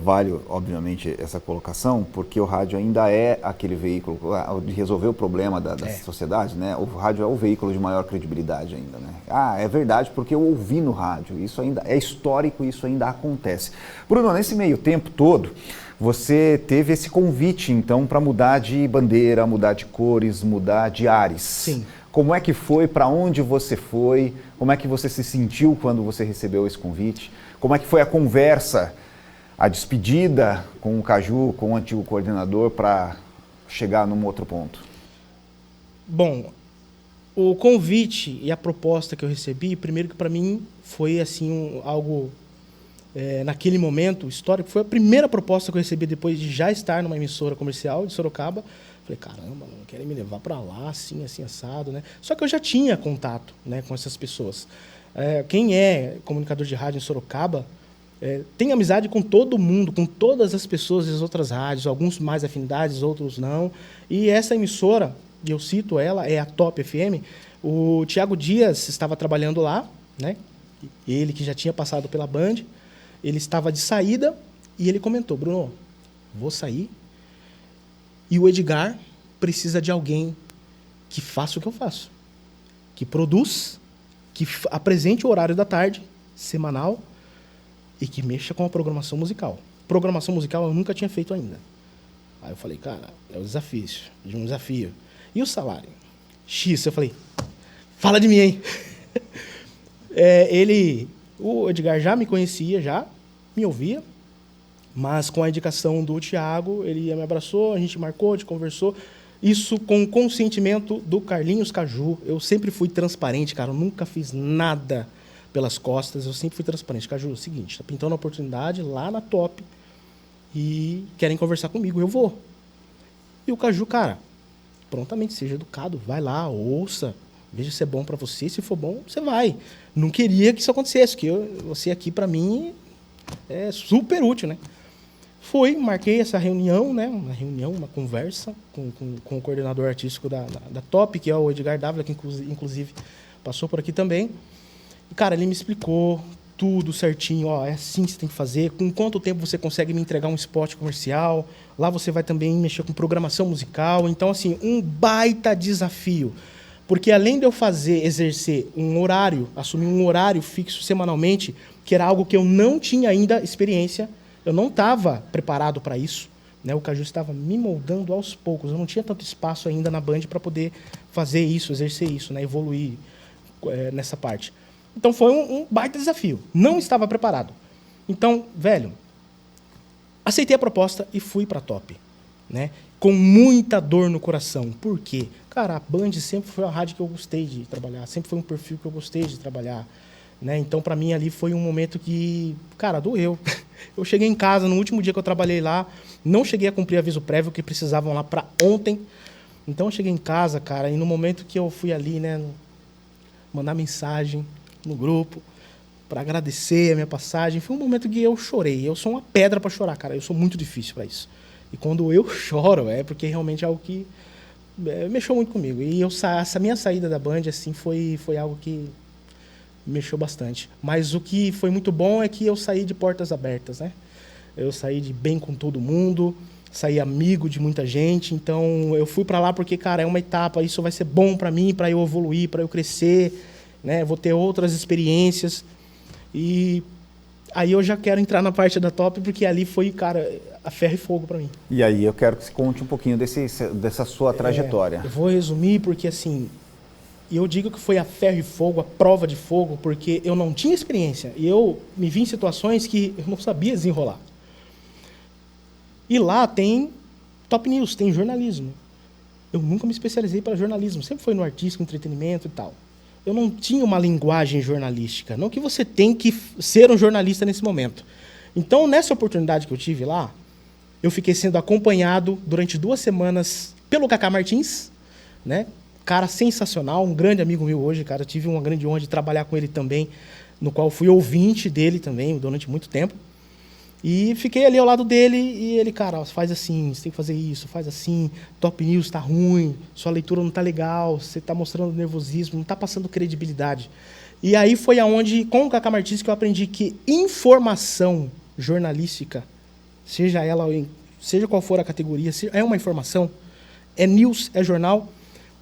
Vale, obviamente, essa colocação, porque o rádio ainda é aquele veículo de resolver o problema da sociedade, né? O rádio é o veículo de maior credibilidade ainda, né? Ah, é verdade, porque eu ouvi no rádio, isso ainda é histórico, isso ainda acontece. Bruno, nesse meio tempo todo, você teve esse convite, então, para mudar de bandeira, mudar de cores, mudar de ares. Sim. Como é que foi? Para onde você foi? Como é que você se sentiu quando você recebeu esse convite? Como é que foi a conversa, a despedida com o Caju, com o antigo coordenador, para chegar num outro ponto? Bom, o convite e a proposta que eu recebi, primeiro que para mim foi assim algo, naquele momento histórico, foi a primeira proposta que eu recebi depois de já estar numa emissora comercial de Sorocaba. Falei, caramba, não querem me levar para lá, assim, assado, né? Só que eu já tinha contato, né, com essas pessoas. Quem é comunicador de rádio em Sorocaba, tem amizade com todo mundo, com todas as pessoas das outras rádios, alguns mais afinidades, outros não. E essa emissora, e eu cito ela, é a Top FM. O Thiago Dias estava trabalhando lá, né? Ele que já tinha passado pela Band, ele estava de saída e ele comentou: Bruno, vou sair e o Edgar precisa de alguém que faça o que eu faço, que produz, que apresente o horário da tarde, semanal, e que mexa com a programação musical. Programação musical eu nunca tinha feito ainda. Aí eu falei, cara, é um desafio. E o salário? X. Eu falei, Fala de mim, hein? O Edgar já me conhecia, já me ouvia, mas com a indicação do Thiago, ele me abraçou, a gente marcou, a gente conversou. Isso com o consentimento do Carlinhos Caju. Eu sempre fui transparente, cara. Eu nunca fiz nada pelas costas. Eu sempre fui transparente. Caju, é o seguinte, tá pintando uma oportunidade lá na Top e querem conversar comigo. Eu vou. E o Caju, cara, prontamente, seja educado. Vai lá, ouça. Veja se é bom para você. Se for bom, você vai. Não queria que isso acontecesse, que você aqui, para mim, é super útil, né? Fui, marquei essa reunião, né? Uma conversa com o coordenador artístico da Top, que é o Edgar Dávila, que inclusive passou por aqui também. E, cara, ele me explicou tudo certinho. Ó, é assim que você tem que fazer. Com quanto tempo você consegue me entregar um spot comercial? Lá você vai também mexer com programação musical. Então, assim, um baita desafio. Porque além de eu exercer um horário, assumir um horário fixo semanalmente, que era algo que eu não tinha ainda experiência, eu não estava preparado para isso, né? O Caju estava me moldando aos poucos. Eu não tinha tanto espaço ainda na Band para poder fazer isso, exercer isso, né? Evoluir nessa parte. Então foi um baita desafio. Não estava preparado. Então, velho, aceitei a proposta e fui para a Top, né? Com muita dor no coração. Por quê? Cara, a Band sempre foi a rádio que eu gostei de trabalhar, sempre foi um perfil que eu gostei de trabalhar, né? Então, para mim, ali foi um momento que, cara, doeu. Eu cheguei em casa, no último dia que eu trabalhei lá, não cheguei a cumprir aviso prévio, que precisavam lá para ontem. Então, eu cheguei em casa, cara, e no momento que eu fui ali, né, mandar mensagem no grupo para agradecer a minha passagem, foi um momento que eu chorei. Eu sou uma pedra para chorar, cara. Eu sou muito difícil para isso. E quando eu choro, é porque realmente é algo que mexeu muito comigo. E essa minha saída da Band, assim, foi algo que mexeu bastante. Mas o que foi muito bom é que eu saí de portas abertas, né? Eu saí de bem com todo mundo, saí amigo de muita gente. Então, eu fui para lá porque, cara, é uma etapa, isso vai ser bom para mim, para eu evoluir, para eu crescer, né? Vou ter outras experiências. E aí eu já quero entrar na parte da Top, porque ali foi, cara, a ferro e fogo para mim. E aí eu quero que você conte um pouquinho dessa sua trajetória. Eu vou resumir porque, assim, eu digo que foi a ferro e fogo, a prova de fogo, porque eu não tinha experiência. E eu me vi em situações que eu não sabia desenrolar. E lá tem Top News, tem jornalismo. Eu nunca me especializei para jornalismo, sempre foi no artístico, entretenimento e tal. Eu não tinha uma linguagem jornalística, não que você tem que ser um jornalista nesse momento. Então, nessa oportunidade que eu tive lá, eu fiquei sendo acompanhado durante 2 semanas pelo Cacá Martins, né? Cara sensacional, um grande amigo meu hoje, cara. Eu tive uma grande honra de trabalhar com ele também, no qual fui ouvinte dele também durante muito tempo. E fiquei ali ao lado dele e ele, cara, faz assim, você tem que fazer isso, faz assim, Top News tá ruim, sua leitura não tá legal, você tá mostrando nervosismo, não tá passando credibilidade. E aí foi aonde, com o Cacá Martins, que eu aprendi que informação jornalística, seja qual for a categoria, é uma informação, é news, é jornal,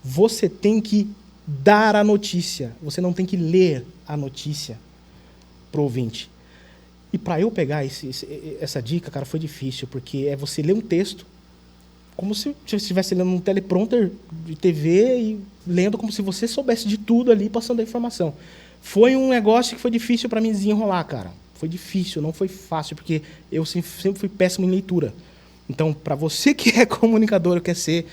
você tem que dar a notícia, você não tem que ler a notícia pro ouvinte. E para eu pegar essa dica, cara, foi difícil, porque é você ler um texto como se você estivesse lendo um teleprompter de TV e lendo como se você soubesse de tudo ali, passando a informação. Foi um negócio que foi difícil para mim desenrolar, cara. Foi difícil, não foi fácil, porque eu sempre fui péssimo em leitura. Então, para você que é comunicador, quer ser,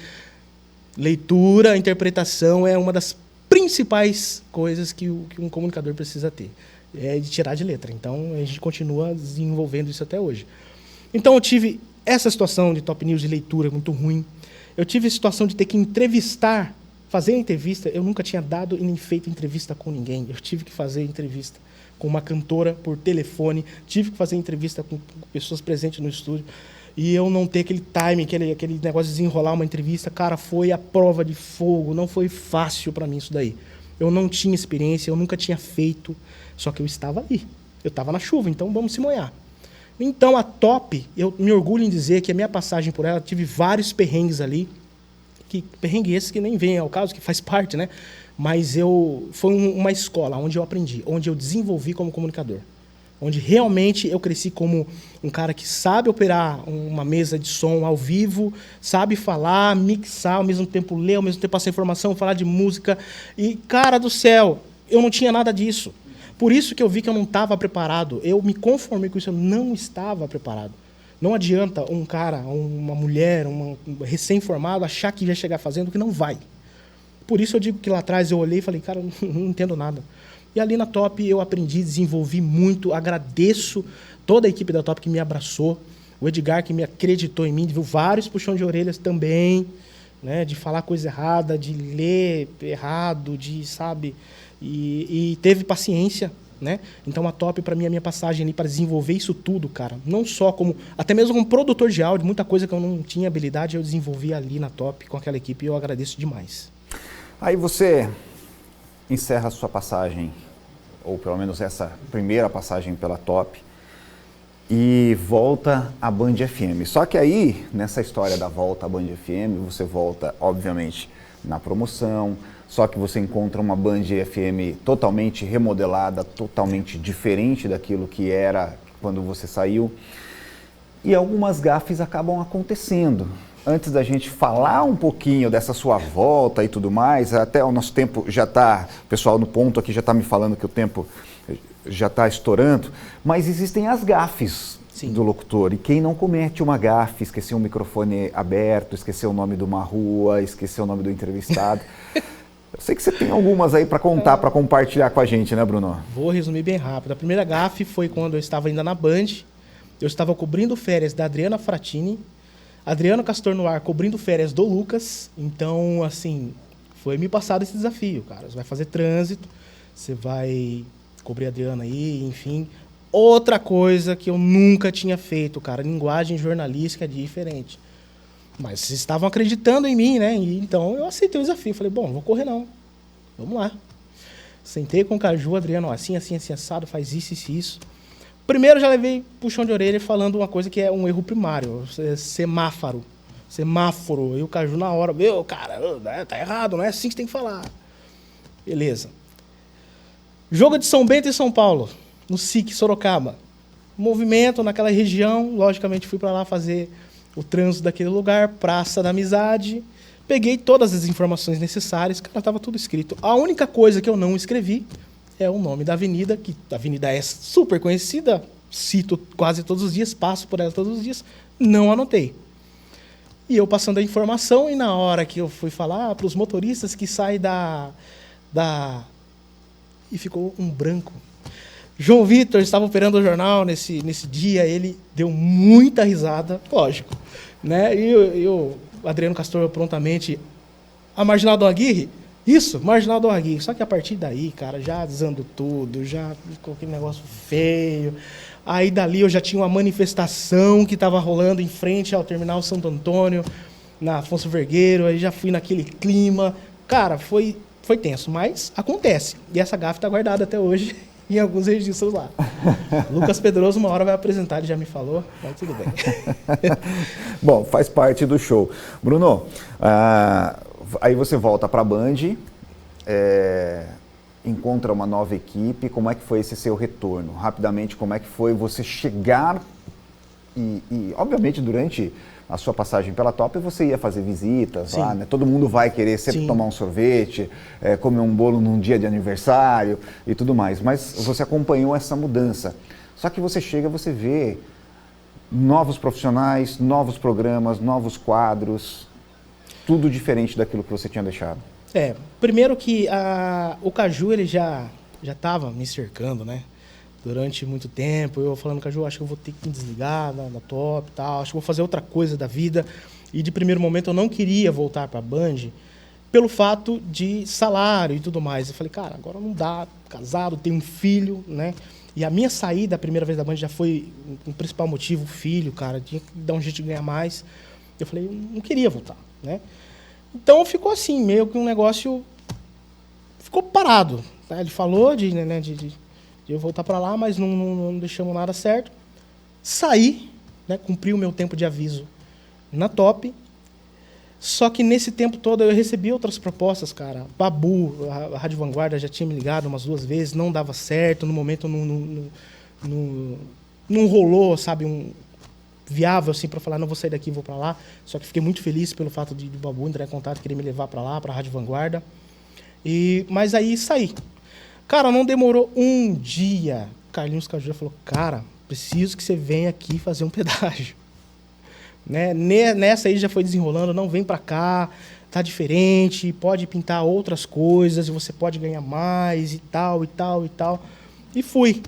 leitura, interpretação é uma das principais coisas que um comunicador precisa ter. É de tirar de letra. Então, a gente continua desenvolvendo isso até hoje. Então, eu tive essa situação de Top News de leitura muito ruim. Eu tive a situação de ter que entrevistar, fazer entrevista. Eu nunca tinha dado e nem feito entrevista com ninguém. Eu tive que fazer entrevista com uma cantora por telefone. Tive que fazer entrevista com pessoas presentes no estúdio. E eu não ter aquele time, aquele negócio de desenrolar uma entrevista. Cara, foi a prova de fogo. Não foi fácil para mim isso daí. Eu não tinha experiência, eu nunca tinha feito. Só que eu estava ali. Eu estava na chuva, então vamos se molhar. Então, a Top, eu me orgulho em dizer que a minha passagem por ela, tive vários perrengues ali. Perrengue esses que nem vem ao caso, que faz parte, né? Mas foi uma escola onde eu aprendi, onde eu desenvolvi como comunicador. onde realmente eu cresci como um cara que sabe operar uma mesa de som ao vivo, sabe falar, mixar, ao mesmo tempo ler, ao mesmo tempo passar informação, falar de música. E, cara do céu, eu não tinha nada disso. Por isso que eu vi que eu não estava preparado. Eu me conformei com isso, eu não estava preparado. Não adianta um cara, uma mulher, um recém-formado achar que vai chegar fazendo, que não vai. Por isso eu digo que lá atrás eu olhei e falei, cara, eu não entendo nada. E ali na Top eu aprendi, desenvolvi muito, agradeço toda a equipe da Top que me abraçou, o Edgar que me acreditou em mim, viu vários puxões de orelhas também, né, de falar coisa errada, de ler errado, de, sabe, e teve paciência, né? Então a Top para mim, a minha passagem ali para desenvolver isso tudo, cara, não só como, até mesmo como produtor de áudio, muita coisa que eu não tinha habilidade, eu desenvolvi ali na Top com aquela equipe e eu agradeço demais. Aí você encerra a sua passagem, ou pelo menos essa primeira passagem pela Top, e volta à Band FM. Só que aí, nessa história da volta à Band FM, você volta, obviamente, na promoção, só que você encontra uma Band FM totalmente remodelada, totalmente diferente daquilo que era quando você saiu, e algumas gafes acabam acontecendo. Antes da gente falar um pouquinho dessa sua volta e tudo mais, até o nosso tempo já está, o pessoal no ponto aqui já está me falando que o tempo já está estourando, mas existem as gafes do locutor, e quem não comete uma gafe, esquecer um microfone aberto, esquecer o nome de uma rua, esquecer o nome do entrevistado. Eu sei que você tem algumas aí para contar, para compartilhar com a gente, né, Bruno? Vou resumir bem rápido. A primeira gafe foi quando eu estava ainda na Band, eu estava cobrindo férias da Adriana Fratini, Adriano Castor no ar, cobrindo férias do Lucas. Então, assim, foi me passado esse desafio, cara. Você vai fazer trânsito, você vai cobrir a Adriana aí, enfim. Outra coisa que eu nunca tinha feito, cara, linguagem jornalística é diferente. Mas vocês estavam acreditando em mim, né? E, então, eu aceitei o desafio. Falei, bom, não vou correr não. Vamos lá. Sentei com o Caju, Adriano, assim, assado, faz isso, isso. Primeiro já levei puxão de orelha falando uma coisa que é um erro primário, semáforo. E o Caju na hora, meu, cara, tá errado, não é assim que você tem que falar. Beleza. Jogo de São Bento e São Paulo, no SIC Sorocaba. Movimento naquela região, logicamente fui para lá fazer o trânsito daquele lugar, Praça da Amizade. Peguei todas as informações necessárias, cara, estava tudo escrito. A única coisa que eu não escrevi é o nome da avenida, que a avenida é super conhecida, cito quase todos os dias, passo por ela todos os dias, não anotei. E eu passando a informação, e na hora que eu fui falar para os motoristas que saem E ficou um branco. João Vitor estava operando o jornal nesse dia, ele deu muita risada, lógico, né? E o Adriano Castor prontamente, a Marginal Dom Aguirre? Isso, Marginal Dom Aguirre. Só que a partir daí, cara, já desandou tudo, já ficou aquele negócio feio. Aí dali eu já tinha uma manifestação que estava rolando em frente ao Terminal Santo Antônio, na Afonso Vergueiro, aí já fui naquele clima. Cara, foi tenso, mas acontece. E essa gafe está guardada até hoje em alguns registros lá. Lucas Pedroso uma hora vai apresentar, ele já me falou, mas tudo bem. Bom, faz parte do show. Bruno, aí você volta para a Band, encontra uma nova equipe, como é que foi esse seu retorno? Rapidamente, como é que foi você chegar e obviamente, durante a sua passagem pela Top, você ia fazer visitas lá, né? Todo mundo vai querer sempre tomar um sorvete, comer um bolo num dia de aniversário e tudo mais, mas você acompanhou essa mudança. Só que você chega, você vê novos profissionais, novos programas, novos quadros, tudo diferente daquilo que você tinha deixado. Primeiro que o Caju, ele já estava me cercando, né? Durante muito tempo, eu falando, Caju, acho que eu vou ter que me desligar da Top e tal, acho que vou fazer outra coisa da vida. E de primeiro momento eu não queria voltar para a Band pelo fato de salário e tudo mais. Eu falei, cara, agora não dá, casado, tenho um filho, né? E a minha saída a primeira vez da Band já foi um principal motivo, filho, cara, tinha que dar um jeito de ganhar mais. Eu falei, eu não queria voltar, né? Então ficou assim, meio que um negócio ficou parado, né? Ele falou de eu voltar para lá, mas não deixamos nada certo. Saí, né, cumpri o meu tempo de aviso na Top, só que nesse tempo todo eu recebi outras propostas, cara. Babu, a Rádio Vanguarda já tinha me ligado umas 2 vezes, não dava certo, no momento não rolou, sabe, viável assim para falar, não vou sair daqui, vou para lá. Só que fiquei muito feliz pelo fato de Babu entrar em contato, querer me levar para lá, para a Rádio Vanguarda. Mas aí saí. Cara, não demorou um dia. Carlinhos Caju falou, cara, preciso que você venha aqui fazer um pedágio. Né? Nessa aí já foi desenrolando, não, vem para cá, tá diferente, pode pintar outras coisas, você pode ganhar mais e tal, e tal, e tal. E fui.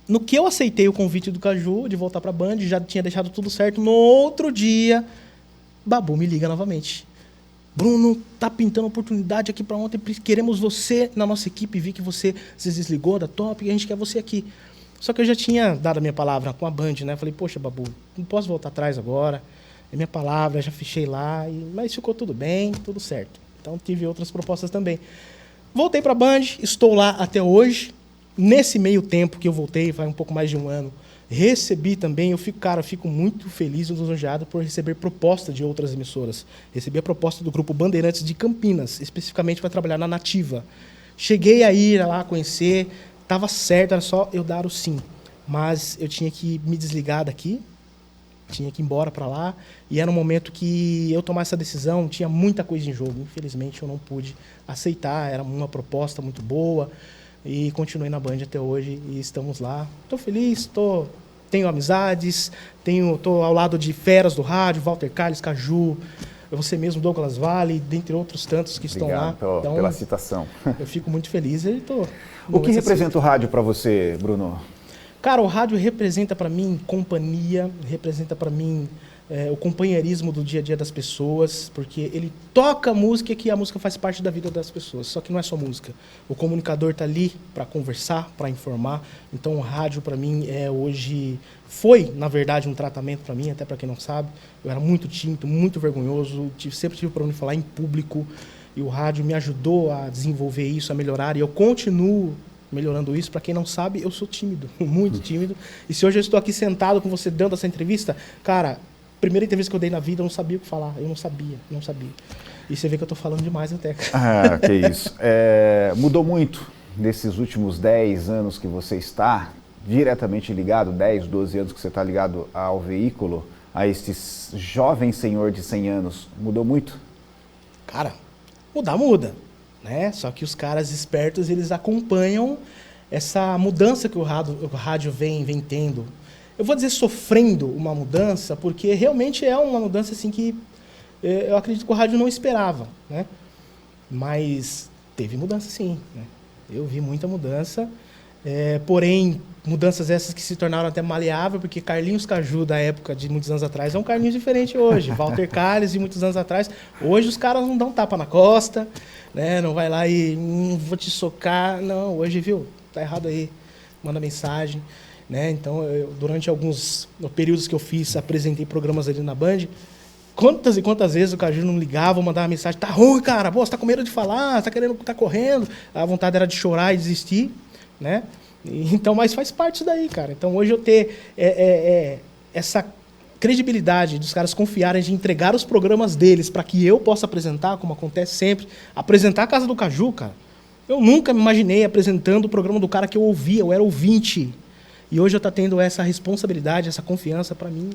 No que eu aceitei o convite do Caju de voltar para a Band, já tinha deixado tudo certo, no outro dia, Babu me liga novamente. Bruno, tá pintando oportunidade aqui para ontem, queremos você na nossa equipe, vi que você se desligou da Top e a gente quer você aqui. Só que eu já tinha dado a minha palavra com a Band, né? Falei, poxa, Babu, não posso voltar atrás agora, é minha palavra, já fechei lá, mas ficou tudo bem, tudo certo. Então tive outras propostas também. Voltei para a Band, estou lá até hoje. Nesse meio tempo que eu voltei, vai um pouco mais de um ano, recebi também, eu fico muito feliz e lisonjeado por receber proposta de outras emissoras. Recebi a proposta do Grupo Bandeirantes de Campinas, especificamente para trabalhar na Nativa. Cheguei a ir lá conhecer, estava certo, era só eu dar o sim. Mas eu tinha que me desligar daqui, tinha que ir embora para lá, e era um momento que eu tomar essa decisão, tinha muita coisa em jogo. Infelizmente eu não pude aceitar, era uma proposta muito boa, e continuei na Band até hoje e estamos lá. Estou feliz, tenho amizades, estou ao lado de feras do rádio, Walter Carlos, Caju, você mesmo, Douglas Vale, dentre outros tantos que estão lá. Obrigado pela citação. Eu fico muito feliz. O que representa o rádio para você, Bruno? Cara, o rádio representa para mim companhia, representa para mim o companheirismo do dia a dia das pessoas, porque ele toca música que a música faz parte da vida das pessoas, só que não é só música. O comunicador está ali para conversar, para informar, então o rádio para mim foi, na verdade, um tratamento para mim, até para quem não sabe. Eu era muito tímido, muito vergonhoso, sempre tive problema de falar em público, e o rádio me ajudou a desenvolver isso, a melhorar, e eu continuo melhorando isso. Para quem não sabe, eu sou tímido, muito tímido, e se hoje eu estou aqui sentado com você dando essa entrevista, cara, primeira entrevista que eu dei na vida, eu não sabia o que falar. Eu não sabia. E você vê que eu estou falando demais até. Ah, que isso. Mudou muito nesses últimos 10 anos que você está diretamente ligado, 10, 12 anos que você está ligado ao veículo, a este jovem senhor de 100 anos. Mudou muito? Cara, muda, né? Só que os caras espertos, eles acompanham essa mudança que o rádio vem tendo. Eu vou dizer sofrendo uma mudança, porque realmente é uma mudança assim que eu acredito que o rádio não esperava, né? Mas teve mudança sim, né? Eu vi muita mudança, porém, mudanças essas que se tornaram até maleável, porque Carlinhos Caju, da época de muitos anos atrás, é um Carlinhos diferente hoje. Walter Carlos, de muitos anos atrás, hoje os caras não dão tapa na costa, né? Não vai lá e vou te socar. Não, hoje, viu? Tá errado aí, manda mensagem. Né? Então, durante alguns períodos que eu fiz, apresentei programas ali na Band, quantas e quantas vezes o Caju não ligava, mandava mensagem, tá ruim, cara, pô, você tá com medo de falar, tá correndo, a vontade era de chorar e desistir, né? Então, mas faz parte disso daí, cara. Então, hoje eu ter essa credibilidade dos caras confiarem de entregar os programas deles para que eu possa apresentar, como acontece sempre, apresentar a Casa do Caju, cara. Eu nunca me imaginei apresentando o programa do cara que eu ouvia, eu era ouvinte. E hoje eu estou tendo essa responsabilidade, essa confiança, para mim,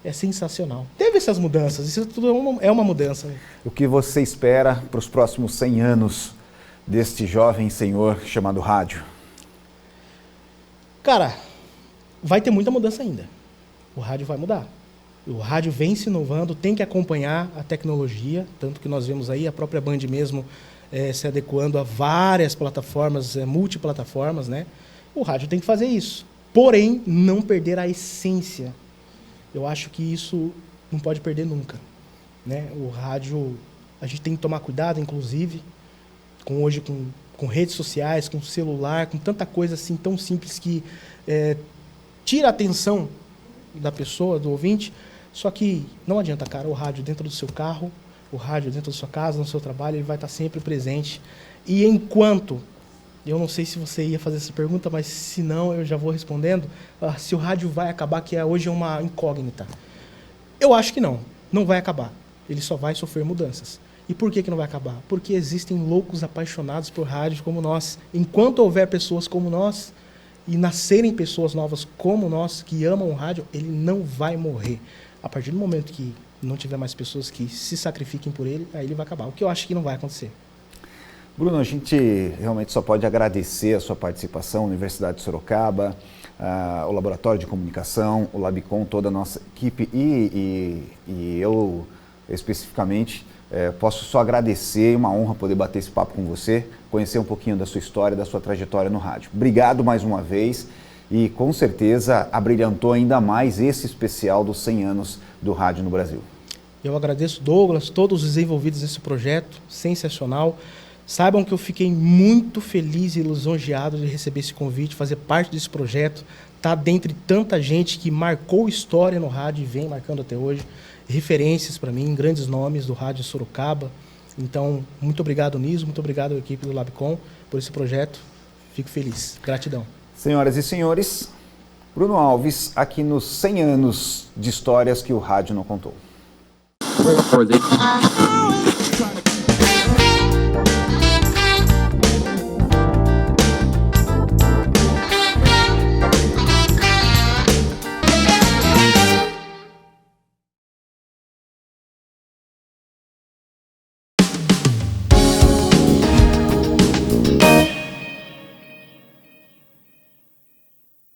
é sensacional. Teve essas mudanças, isso tudo é uma mudança. O que você espera para os próximos 100 anos deste jovem senhor chamado rádio? Cara, vai ter muita mudança ainda. O rádio vai mudar. O rádio vem se inovando, tem que acompanhar a tecnologia, tanto que nós vemos aí a própria Band mesmo se adequando a várias plataformas, multiplataformas, né? O rádio tem que fazer isso. Porém, não perder a essência. Eu acho que isso não pode perder nunca, né? O rádio, a gente tem que tomar cuidado, inclusive, hoje com redes sociais, com celular, com tanta coisa assim tão simples que tira a atenção da pessoa, do ouvinte. Só que não adianta, cara, o rádio dentro do seu carro, o rádio dentro da sua casa, no seu trabalho, ele vai estar sempre presente. E enquanto... Eu não sei se você ia fazer essa pergunta, mas se não, eu já vou respondendo. Se o rádio vai acabar, que hoje é uma incógnita. Eu acho que não. Não vai acabar. Ele só vai sofrer mudanças. E por que não vai acabar? Porque existem loucos apaixonados por rádio como nós. Enquanto houver pessoas como nós, e nascerem pessoas novas como nós, que amam o rádio, ele não vai morrer. A partir do momento que não tiver mais pessoas que se sacrifiquem por ele, aí ele vai acabar. O que eu acho que não vai acontecer. Bruno, a gente realmente só pode agradecer a sua participação, a Universidade de Sorocaba, o Laboratório de Comunicação, o Labicom, toda a nossa equipe e eu especificamente posso só agradecer, é uma honra poder bater esse papo com você, conhecer um pouquinho da sua história, da sua trajetória no rádio. Obrigado mais uma vez e com certeza abrilhantou ainda mais esse especial dos 100 anos do rádio no Brasil. Eu agradeço, Douglas, todos os envolvidos nesse projeto, sensacional. Saibam que eu fiquei muito feliz e lisonjeado de receber esse convite, fazer parte desse projeto, estar dentre tanta gente que marcou história no rádio e vem marcando até hoje, referências para mim, grandes nomes do rádio Sorocaba. Então, muito obrigado, Niso, muito obrigado à equipe do Labicom por esse projeto. Fico feliz. Gratidão. Senhoras e senhores, Bruno Alves, aqui nos 100 anos de histórias que o rádio não contou.